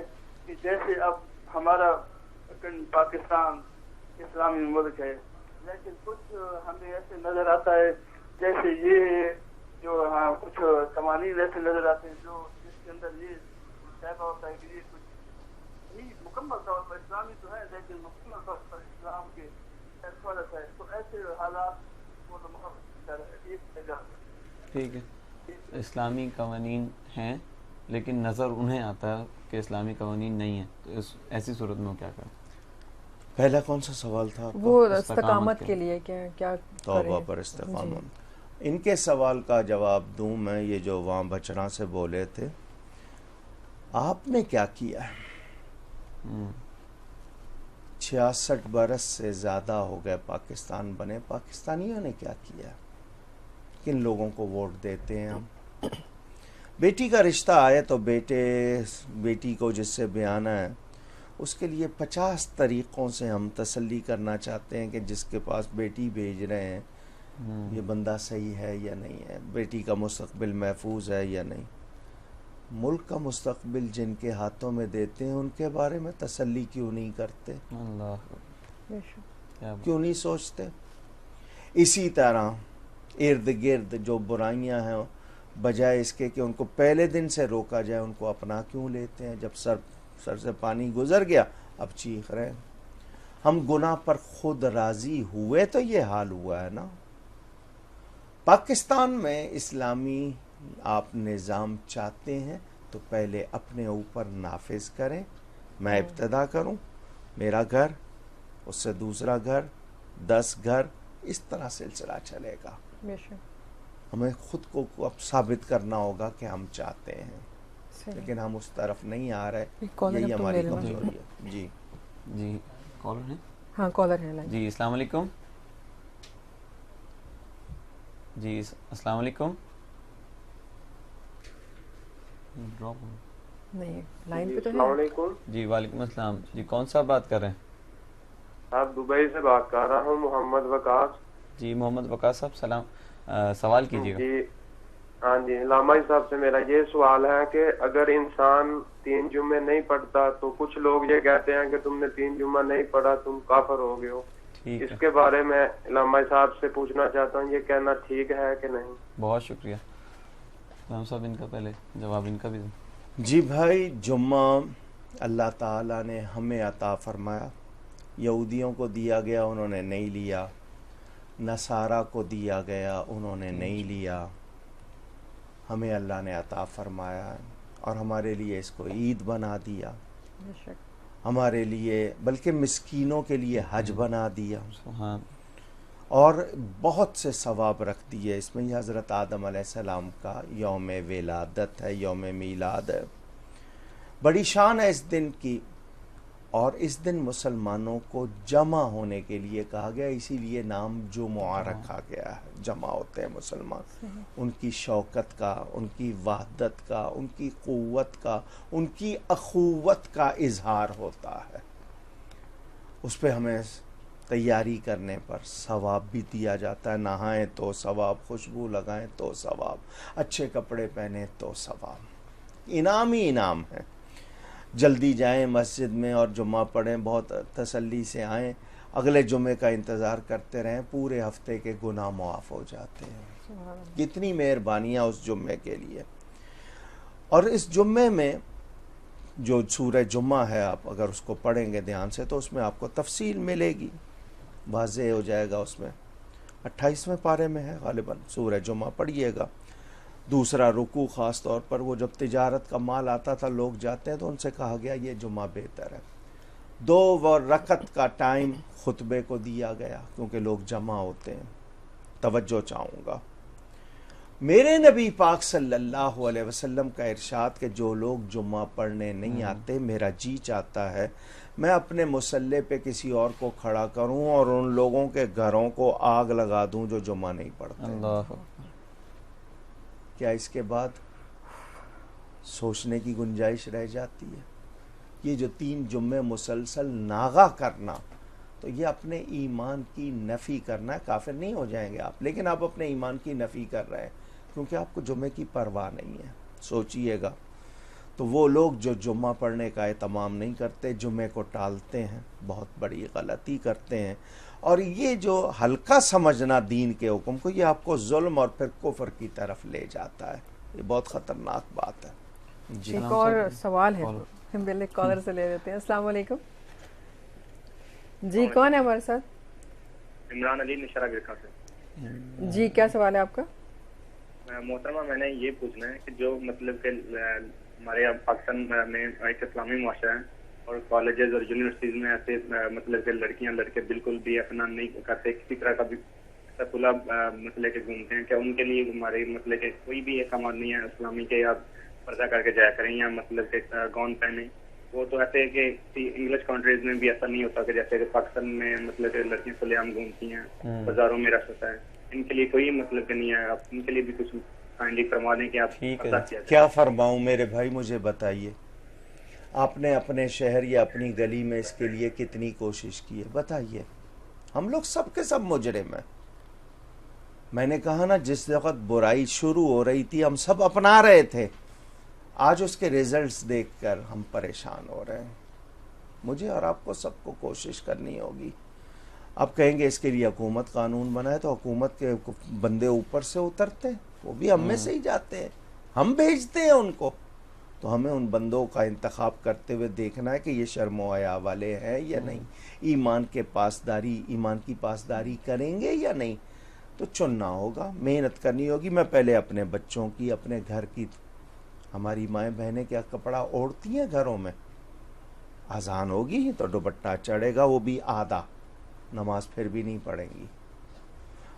کہ جیسے اب ہمارا پاکستان اسلامی ملک ہے، لیکن کچھ ہمیں ایسے نظر آتا ہے جیسے یہ جو کچھ قوانین ایسے نظر آتے ہیں جو جس کے اندر یہ طے ہوتا ہے کہ یہ کچھ ہی مکمل طور پر اسلامی تو ہے لیکن مکمل طور پر اسلام کے فرض ہے. تو ایسے حالات کو ٹھیک ہے، اسلامی قوانین ہیں لیکن نظر انہیں آتا ہے کہ اسلامی قوانین نہیں ہیں، تو ایسی صورت میں کیا کریں؟ پہلا کون سا سوال تھا؟ وہ استقامت کے لیے کیا توبہ پر استقامت. ان کے سوال کا جواب دوں میں، یہ جو وہاں بچڑا سے بولے تھے، آپ نے کیا کیا ہے؟ 66 برس سے زیادہ ہو گئے پاکستان بنے. پاکستانیوں نے کیا کیا؟ کن لوگوں کو ووٹ دیتے ہیں ہم؟ بیٹی کا رشتہ آئے تو بیٹی کو جس سے بیانہ ہے اس کے لیے 50 طریقوں سے ہم تسلی کرنا چاہتے ہیں کہ جس کے پاس بیٹی بھیج رہے ہیں یہ بندہ صحیح ہے یا نہیں ہے، بیٹی کا مستقبل محفوظ ہے یا نہیں. ملک کا مستقبل جن کے ہاتھوں میں دیتے ہیں ان کے بارے میں تسلی کیوں نہیں کرتے؟ کیوں نہیں سوچتے؟ اسی طرح ارد گرد جو برائیاں ہیں بجائے اس کے کہ ان کو پہلے دن سے روکا جائے ان کو اپنا کیوں لیتے ہیں؟ جب سر سے پانی گزر گیا اب چیخ رہے ہیں۔ ہم گناہ پر خود راضی ہوئے تو یہ حال ہوا ہے نا۔ پاکستان میں اسلامی آپ نظام چاہتے ہیں تو پہلے اپنے اوپر نافذ کریں۔ میں ابتدا کروں، میرا گھر، اس سے دوسرا گھر، 10 گھر، اس طرح سلسلہ چلے گا۔ ہمیں خود کو اب ثابت کرنا ہوگا کہ ہم چاہتے ہیں، لیکن ہم اس طرف نہیں آ رہے، یہی ہماری کمزوری ہے۔ جی جی کالر ہے؟ ہاں کالر ہے۔ جی السلام علیکم۔ جی السلام علیکم۔ نہیں لائن پہ تو ہے۔ السلام علیکم۔ جی وعلیکم السلام۔ جی کون صاحب بات کر رہے ہیں؟ آپ دبئی سے بات کر رہا ہوں، محمد وقاص۔ جی محمد وقاص صاحب سلام، سوال کیجیے گا۔ جی ہاں جی، علامہ صاحب سے میرا یہ سوال ہے کہ اگر انسان 3 جمعے نہیں پڑھتا تو کچھ لوگ یہ کہتے ہیں کہ تم نے 3 جمعہ نہیں پڑھا تم کافر ہو گئے ہو، اس کے بارے میں علامہ صاحب سے پوچھنا چاہتا ہوں، یہ کہنا ٹھیک ہے کہ نہیں؟ بہت شکریہ علامہ صاحب، ان کا پہلے جواب ان کا بھی۔ جی بھائی، جمعہ اللہ تعالیٰ نے ہمیں عطا فرمایا، یہودیوں کو دیا گیا انہوں نے نہیں لیا، نصارہ کو دیا گیا انہوں نے نہیں لیا، ہمیں اللہ نے عطا فرمایا اور ہمارے لیے اس کو عید بنا دیا، ہمارے لیے بلکہ مسکینوں کے لیے حج بنا دیا، اور بہت سے ثواب رکھ دیے اس میں۔ یہ حضرت آدم علیہ السلام کا یوم ولادت ہے، یوم میلاد ہے، بڑی شان ہے اس دن کی، اور اس دن مسلمانوں کو جمع ہونے کے لیے کہا گیا، اسی لیے نام جمعہ رکھا گیا ہے، جمع ہوتے ہیں مسلمان، ان کی شوکت کا، ان کی وحدت کا، ان کی قوت کا، ان کی اخوت کا اظہار ہوتا ہے۔ اس پہ ہمیں تیاری کرنے پر ثواب بھی دیا جاتا ہے، نہائیں تو ثواب، خوشبو لگائیں تو ثواب، اچھے کپڑے پہنیں تو ثواب، انعام ہی انعام ہے۔ جلدی جائیں مسجد میں اور جمعہ پڑھیں، بہت تسلی سے آئیں، اگلے جمعے کا انتظار کرتے رہیں، پورے ہفتے کے گناہ معاف ہو جاتے ہیں۔ کتنی مہربانیاں اس جمعے کے لیے۔ اور اس جمعے میں جو سورہ جمعہ ہے، آپ اگر اس کو پڑھیں گے دھیان سے تو اس میں آپ کو تفصیل ملے گی، واضح ہو جائے گا۔ اس میں 28ویں پارے میں ہے غالباً، سورہ جمعہ پڑھیے گا۔ دوسرا رکوع، خاص طور پر وہ جب تجارت کا مال آتا تھا لوگ جاتے ہیں تو ان سے کہا گیا یہ جمعہ بہتر ہے۔ 2 رکعت کا ٹائم خطبے کو دیا گیا کیونکہ لوگ جمع ہوتے ہیں۔ توجہ چاہوں گا، میرے نبی پاک صلی اللہ علیہ وسلم کا ارشاد کہ جو لوگ جمعہ پڑھنے نہیں آتے، میرا جی چاہتا ہے میں اپنے مصلی پہ کسی اور کو کھڑا کروں اور ان لوگوں کے گھروں کو آگ لگا دوں جو جمعہ نہیں پڑھتے۔ اللہ، کیا اس کے بعد سوچنے کی گنجائش رہ جاتی ہے؟ یہ جو 3 جمعے مسلسل ناغہ کرنا، تو یہ اپنے ایمان کی نفی کرنا ہے۔ کافر نہیں ہو جائیں گے آپ، لیکن آپ اپنے ایمان کی نفی کر رہے ہیں کیونکہ آپ کو جمعے کی پرواہ نہیں ہے۔ سوچئے گا، تو وہ لوگ جو جمعہ پڑھنے کا اہتمام نہیں کرتے، جمعے کو ٹالتے ہیں، بہت بڑی غلطی کرتے ہیں۔ اور یہ جو ہلکا سمجھنا دین کے حکم کو، یہ آپ کو ظلم اور پھر کفر کی طرف لے جاتا ہے، یہ بہت خطرناک بات ہے۔ جی ایک اور سوال ہے، ہم پہلے کالر سے لے لیتے ہیں۔ السلام علیکم، جی کون ہے ہمارے ساتھ؟ عمران علی نشارہ گرکھا سے۔ جی کیا سوال ہے آپ کا؟ محترمہ، میں نے یہ پوچھنا ہے کہ جو مطلب کہ ہمارے پاکستان میں ایک اسلامی معاشرہ ہے اور کالجز اور یونیورسٹیز میں ایسے مطلب کہ لڑکیاں لڑکے بالکل بھی اپنا نہیں کرتے، کسی طرح کا بھی کھلا مطلب کہ گھومتے ہیں، کیا ان کے لیے ہمارے مطلب کہ کوئی بھی احکامات نہیں ہے اسلامی کے، یا پردہ کر کے جایا کریں یا مطلب کہ گاؤن پہنیں؟ وہ تو ایسے ہے کہ انگلش کنٹریز میں بھی ایسا نہیں ہوتا کہ جیسے کہ پاکستان میں مطلب کہ لڑکیاں کھلے عام گھومتی ہیں، بازاروں میں رش ہوتا ہے، ان کے لیے کوئی مطلب کہ نہیں ہے؟ آپ ان کے لیے بھی کچھ کائنڈلی فرما دیں کہ آپ کیا فرماؤں میرے بھائی، مجھے بتائیے، آپ نے اپنے شہر یا اپنی گلی میں اس کے لیے کتنی کوشش کی ہے؟ بتائیے۔ ہم لوگ سب کے سب مجرم ہیں۔ میں نے کہا نا، جس وقت برائی شروع ہو رہی تھی ہم سب اپنا رہے تھے، آج اس کے ریزلٹس دیکھ کر ہم پریشان ہو رہے ہیں۔ مجھے اور آپ کو سب کو کوشش کرنی ہوگی، اب کہیں گے اس کے لیے حکومت قانون بنائے، تو حکومت کے بندے اوپر سے اترتے ہیں، وہ بھی ہم میں سے ہی جاتے ہیں، ہم بھیجتے ہیں ان کو. تو ہمیں ان بندوں کا انتخاب کرتے ہوئے دیکھنا ہے کہ یہ شرم و حیا والے ہیں یا نہیں، ایمان کی پاسداری کریں گے یا نہیں. تو چننا ہوگا، محنت کرنی ہوگی. میں پہلے اپنے بچوں کی، اپنے گھر کی، ہماری مائیں بہنیں کیا کپڑا اوڑھتی ہیں گھروں میں، اذان ہوگی تو دوپٹہ چڑھے گا، وہ بھی آدھا، نماز پھر بھی نہیں پڑھیں گی.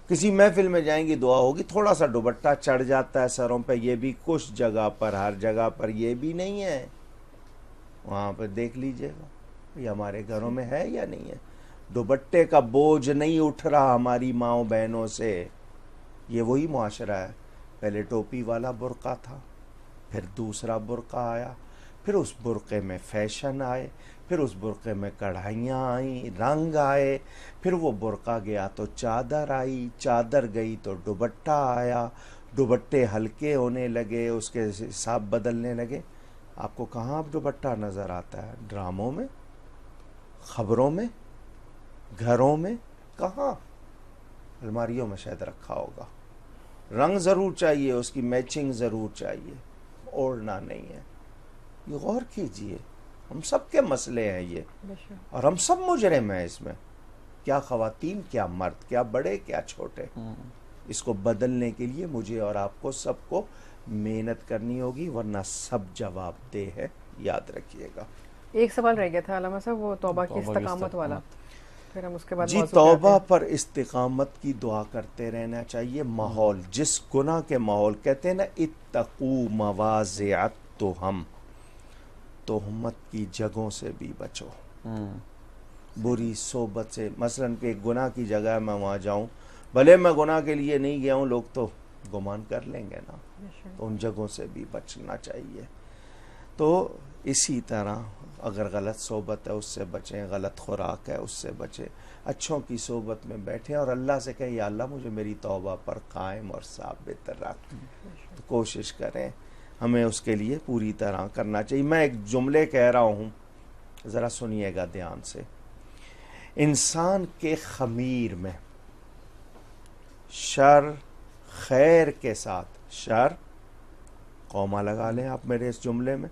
کسی محفل میں جائیں گی، دعا ہوگی، تھوڑا سا دوپٹہ چڑھ جاتا ہے سروں پہ. یہ بھی کچھ جگہ پر، ہر جگہ پر یہ بھی نہیں ہے. وہاں پہ دیکھ لیجئے گا یہ ہمارے گھروں میں ہے یا نہیں ہے. دوپٹے کا بوجھ نہیں اٹھ رہا ہماری ماؤں بہنوں سے. یہ وہی معاشرہ ہے. پہلے ٹوپی والا برقع تھا، پھر دوسرا برقع آیا، پھر اس برقعے میں فیشن آئے، پھر اس برقعے میں کڑھائیاں آئیں، رنگ آئے، پھر وہ برقع گیا تو چادر آئی، چادر گئی تو دوپٹہ آیا، دوپٹے ہلکے ہونے لگے، اس کے حساب بدلنے لگے. آپ کو کہاں اب دوپٹہ نظر آتا ہے؟ ڈراموں میں، خبروں میں، گھروں میں، کہاں؟ الماریوں میں شاید رکھا ہوگا. رنگ ضرور چاہیے، اس کی میچنگ ضرور چاہیے، اوڑھنا نہیں ہے. یہ غور کیجئے، ہم سب کے مسئلے ہیں یہ، اور ہم سب مجرم ہیں اس میں. کیا خواتین، کیا مرد، کیا بڑے، کیا چھوٹے. اس کو بدلنے کے لیے مجھے اور آپ کو سب کو محنت کرنی ہوگی، ورنہ سب جواب دہ ہے. یاد رکھیے گا. ایک سوال رہ گیا تھا علامہ صاحب، وہ توبہ کی استقامت والا، پھر ہم اس کے بعد جی توبہ پر استقامت کی دعا کرتے رہنا چاہیے. ماحول، جس گناہ کے ماحول، کہتے ہیں نا اتقوا مواضع التہم، تہمت کی جگہوں سے بھی بچو، بری صحبت سے. مثلا کہ ایک گناہ کی جگہ میں وہاں جاؤں، بھلے میں گناہ کے لیے نہیں گیا ہوں، لوگ تو گمان کر لیں گے نا، تو ان جگہوں سے بھی بچنا چاہیے. تو اسی طرح اگر غلط صحبت ہے اس سے بچیں، غلط خوراک ہے اس سے بچیں، اچھوں کی صحبت میں بیٹھیں اور اللہ سے کہیں یا اللہ مجھے میری توبہ پر قائم اور ثابت رکھ. تو کوشش کریں، ہمیں اس کے لیے پوری طرح کرنا چاہیے. میں ایک جملے کہہ رہا ہوں، ذرا سنیے گا دھیان سے. انسان کے خمیر میں شر خیر کے ساتھ، شر قوما لگا لیں آپ میرے اس جملے میں،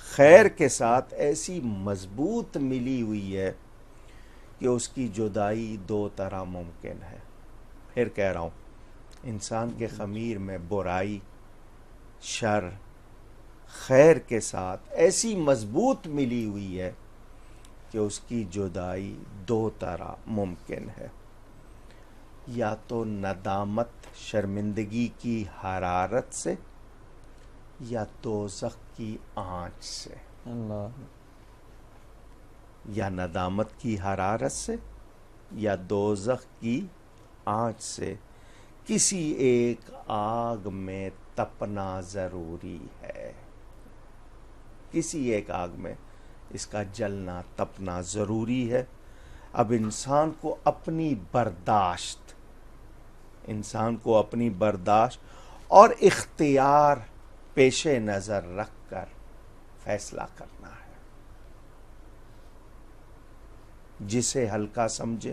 خیر کے ساتھ ایسی مضبوط ملی ہوئی ہے کہ اس کی جدائی دو طرح ممکن ہے. پھر کہہ رہا ہوں، انسان کے خمیر میں برائی، شر خیر کے ساتھ ایسی مضبوط ملی ہوئی ہے کہ اس کی جدائی دو طرح ممکن ہے. یا تو ندامت، شرمندگی کی حرارت سے، یا دوزخ کی آنچ سے. اللہ. یا ندامت کی حرارت سے یا دوزخ کی آنچ سے. کسی ایک آگ میں تپنا ضروری ہے، کسی ایک آگ میں اس کا جلنا تپنا ضروری ہے. اب انسان کو اپنی برداشت اور اختیار پیش نظر رکھ کر فیصلہ کرنا ہے. جسے ہلکا سمجھے،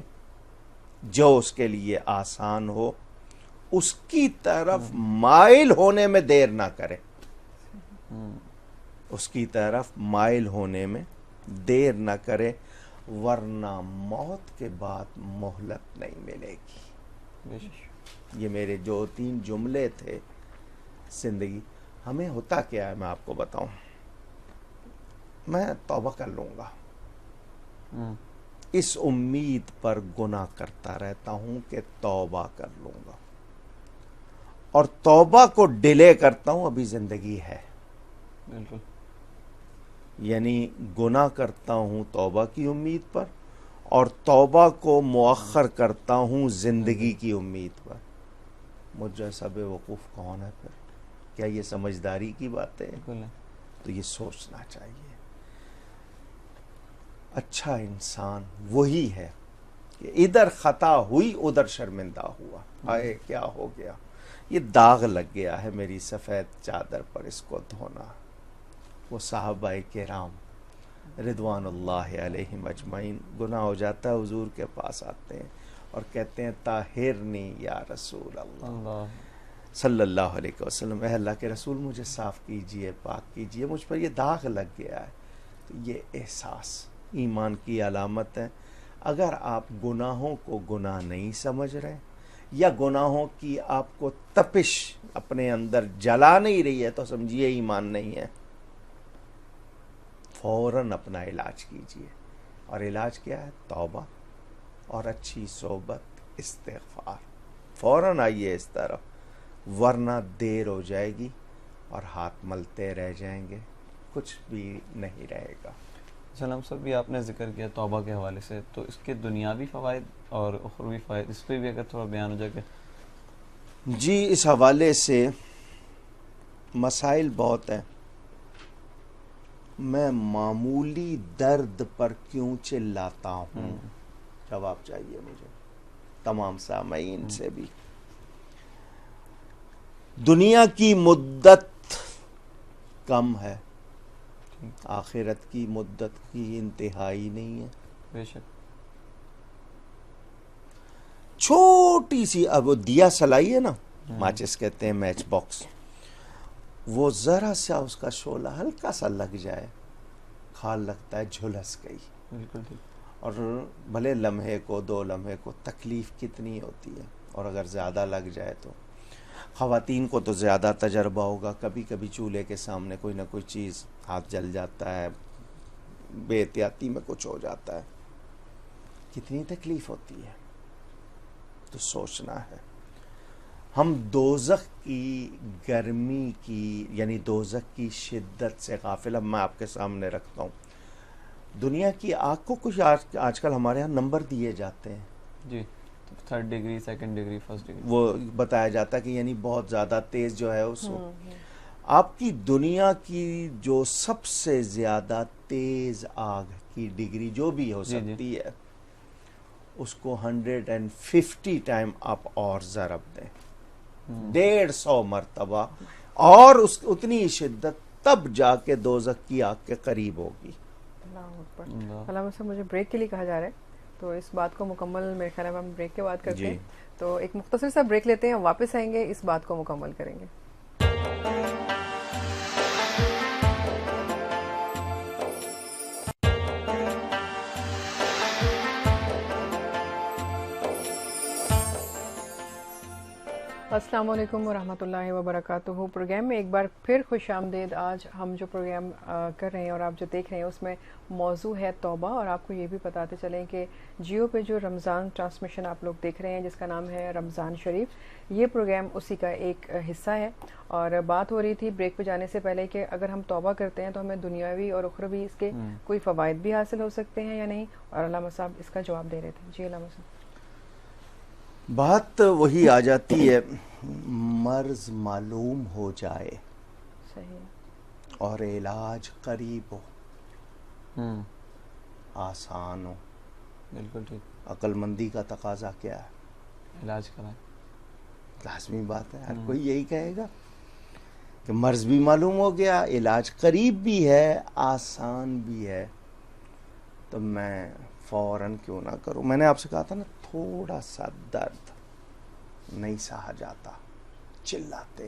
جو اس کے لیے آسان ہو، اس کی طرف مائل ہونے میں دیر نہ کرے. اس کی طرف مائل ہونے میں دیر نہ کرے، ورنہ موت کے بعد مہلت نہیں ملے گی. یہ میرے جو 3 جملے تھے. زندگی ہمیں ہوتا کیا ہے میں آپ کو بتاؤں. میں توبہ کر لوں گا، اس امید پر گناہ کرتا رہتا ہوں کہ توبہ کر لوں گا، اور توبہ کو ڈیلے کرتا ہوں. ابھی زندگی ہے. بالکل. یعنی گناہ کرتا ہوں توبہ کی امید پر، اور توبہ کو مؤخر کرتا ہوں زندگی کی امید پر. مجھ جیسا بے وقوف کون ہے پھر؟ کیا یہ سمجھداری کی بات ہے؟ تو یہ سوچنا چاہیے. اچھا انسان وہی ہے کہ ادھر خطا ہوئی ادھر شرمندہ ہوا. آئے کیا ہو گیا، یہ داغ لگ گیا ہے میری سفید چادر پر، اس کو دھونا. وہ صحابہ کرام رضوان اللہ علیہم اجمعین. گناہ ہو جاتا ہے, حضور کے پاس آتے ہیں اور کہتے ہیں طاہرنی یا رسول اللہ صلی اللہ علیہ وسلم, اے اللہ کے رسول مجھے صاف کیجئے, پاک کیجئے, مجھ پر یہ داغ لگ گیا ہے. تو یہ احساس ایمان کی علامت ہے. اگر آپ گناہوں کو گناہ نہیں سمجھ رہے یا گناہوں کی آپ کو تپش اپنے اندر جلا نہیں رہی ہے تو سمجھیے ایمان نہیں ہے. فوراً اپنا علاج کیجئے, اور علاج کیا ہے؟ توبہ اور اچھی صحبت, استغفار. فوراً آئیے اس طرف, ورنہ دیر ہو جائے گی اور ہاتھ ملتے رہ جائیں گے, کچھ بھی نہیں رہے گا. سلام صاحب, بھی آپ نے ذکر کیا توبہ کے حوالے سے, تو اس کے دنیاوی فوائد اور اخروی فوائد, اس پہ بھی اگر تھوڑا بیان ہو جائے کہ. جی, اس حوالے سے مسائل بہت ہیں. میں معمولی درد پر کیوں چلاتا ہوں, جواب چاہیے مجھے تمام سامعین سے بھی. دنیا کی مدت کم ہے, آخرت کی مدت کی انتہائی نہیں ہے. بے شک. چھوٹی سی, اب وہ دیا سلائی ہے نا, ماچس کہتے ہیں, میچ باکس, وہ ذرا سا اس کا شعلہ ہلکا سا لگ جائے, خال لگتا ہے جھلس گئی. بالکل ٹھیک. اور بھلے لمحے کو 2 لمحے کو تکلیف کتنی ہوتی ہے, اور اگر زیادہ لگ جائے تو خواتین کو تو زیادہ تجربہ ہوگا. کبھی کبھی چولہے کے سامنے کوئی نہ کوئی چیز, ہاتھ جل جاتا ہے, بے احتیاطی میں کچھ ہو جاتا ہے, کتنی تکلیف ہوتی ہے. تو سوچنا ہے. ہم دوزخ کی گرمی کی یعنی دوزخ کی شدت سے غافل. اب میں آپ کے سامنے رکھتا ہوں, دنیا کی آگ کو کچھ آج کل ہمارے ہاں نمبر دیے جاتے ہیں. جی, 3rd degree, 2nd degree, 1st degree, وہ بتایا جاتا ہے کہ یعنی بہت زیادہ تیز جو ہے اس وقت. آپ کی دنیا کی جو سب سے زیادہ تیز آگ کی ڈگری جو بھی ہو سکتی ہے, اس کو 150 ٹائم آپ اور ضرب دیں, 150 مرتبہ, اور اس اتنی شدت, تب جا کے دوزخ کی آگ کے قریب ہوگی. علامہ صاحب, مجھے بریک کے لیے کہا جا رہا ہے, تو اس بات کو مکمل میرے خیال میں ہم بریک کے بعد کرتے ہیں. تو ایک مختصر سا بریک لیتے ہیں, واپس آئیں گے, اس بات کو مکمل کریں گے. السلام علیکم ورحمۃ اللہ وبرکاتہ. پروگرام میں ایک بار پھر خوش آمدید. آج ہم جو پروگرام کر رہے ہیں اور آپ جو دیکھ رہے ہیں اس میں موضوع ہے توبہ, اور آپ کو یہ بھی بتاتے چلیں کہ جیو پہ جو رمضان ٹرانسمیشن آپ لوگ دیکھ رہے ہیں جس کا نام ہے رمضان شریف, یہ پروگرام اسی کا ایک حصہ ہے. اور بات ہو رہی تھی بریک پہ جانے سے پہلے کہ اگر ہم توبہ کرتے ہیں تو ہمیں دنیاوی اور اخروی اس کے کوئی فوائد بھی حاصل ہو سکتے ہیں یا نہیں, اور علامہ صاحب اس کا جواب دے رہے تھے. جی علامہ صاحب. بات وہی آ جاتی ہے, مرض معلوم ہو جائے, صحیح, اور علاج قریب ہو, آسان ہو. بالکل ٹھیک. عقل مندی کا تقاضا کیا ہے؟ علاج کرائیں. لازمی بات ہے, ہر کوئی یہی کہے گا کہ مرض بھی معلوم ہو گیا, علاج قریب بھی ہے, آسان بھی ہے, تو میں فوراً کیوں نہ کروں. میں نے آپ سے کہا تھا نا, تھوڑا سا درد نہیں سہا جاتا, چلاتے.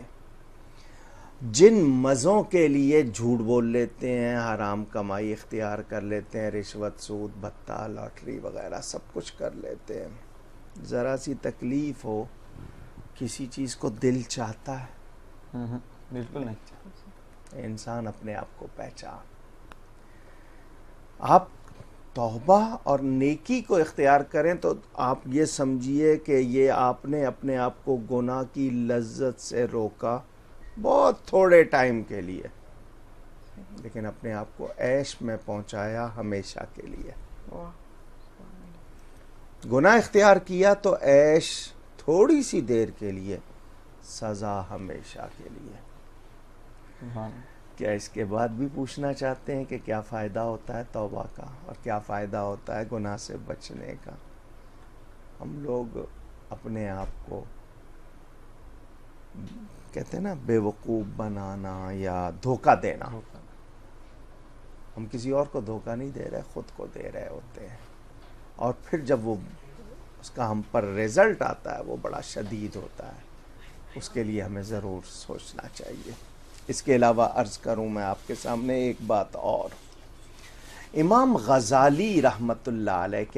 جن مزوں کے لیے جھوٹ بول لیتے ہیں, حرام کمائی اختیار کر لیتے ہیں, رشوت, سود, بھتہ, لاٹری وغیرہ سب کچھ کر لیتے ہیں, ذرا سی تکلیف ہو, کسی چیز کو دل چاہتا ہے؟ بالکل نہیں. انسان اپنے آپ کو پہچان. آپ توبہ اور نیکی کو اختیار کریں تو آپ یہ سمجھیے کہ یہ آپ نے اپنے آپ کو گناہ کی لذت سے روکا بہت تھوڑے ٹائم کے لیے, لیکن اپنے آپ کو عیش میں پہنچایا ہمیشہ کے لیے. گناہ اختیار کیا تو عیش تھوڑی سی دیر کے لیے, سزا ہمیشہ کے لیے. کیا اس کے بعد بھی پوچھنا چاہتے ہیں کہ کیا فائدہ ہوتا ہے توبہ کا, اور کیا فائدہ ہوتا ہے گناہ سے بچنے کا؟ ہم لوگ اپنے آپ کو کہتے ہیں نا بے وقوف بنانا یا دھوکہ دینا, ہم کسی اور کو دھوکہ نہیں دے رہے، خود کو دے رہے ہوتے ہیں، اور پھر جب وہ اس کا ہم پر رزلٹ آتا ہے وہ بڑا شدید ہوتا ہے، اس کے لیے ہمیں ضرور سوچنا چاہیے۔ اس کے علاوہ عرض کروں میں آپ کے سامنے ایک بات اور، امام غزالی رحمۃ اللہ علیہ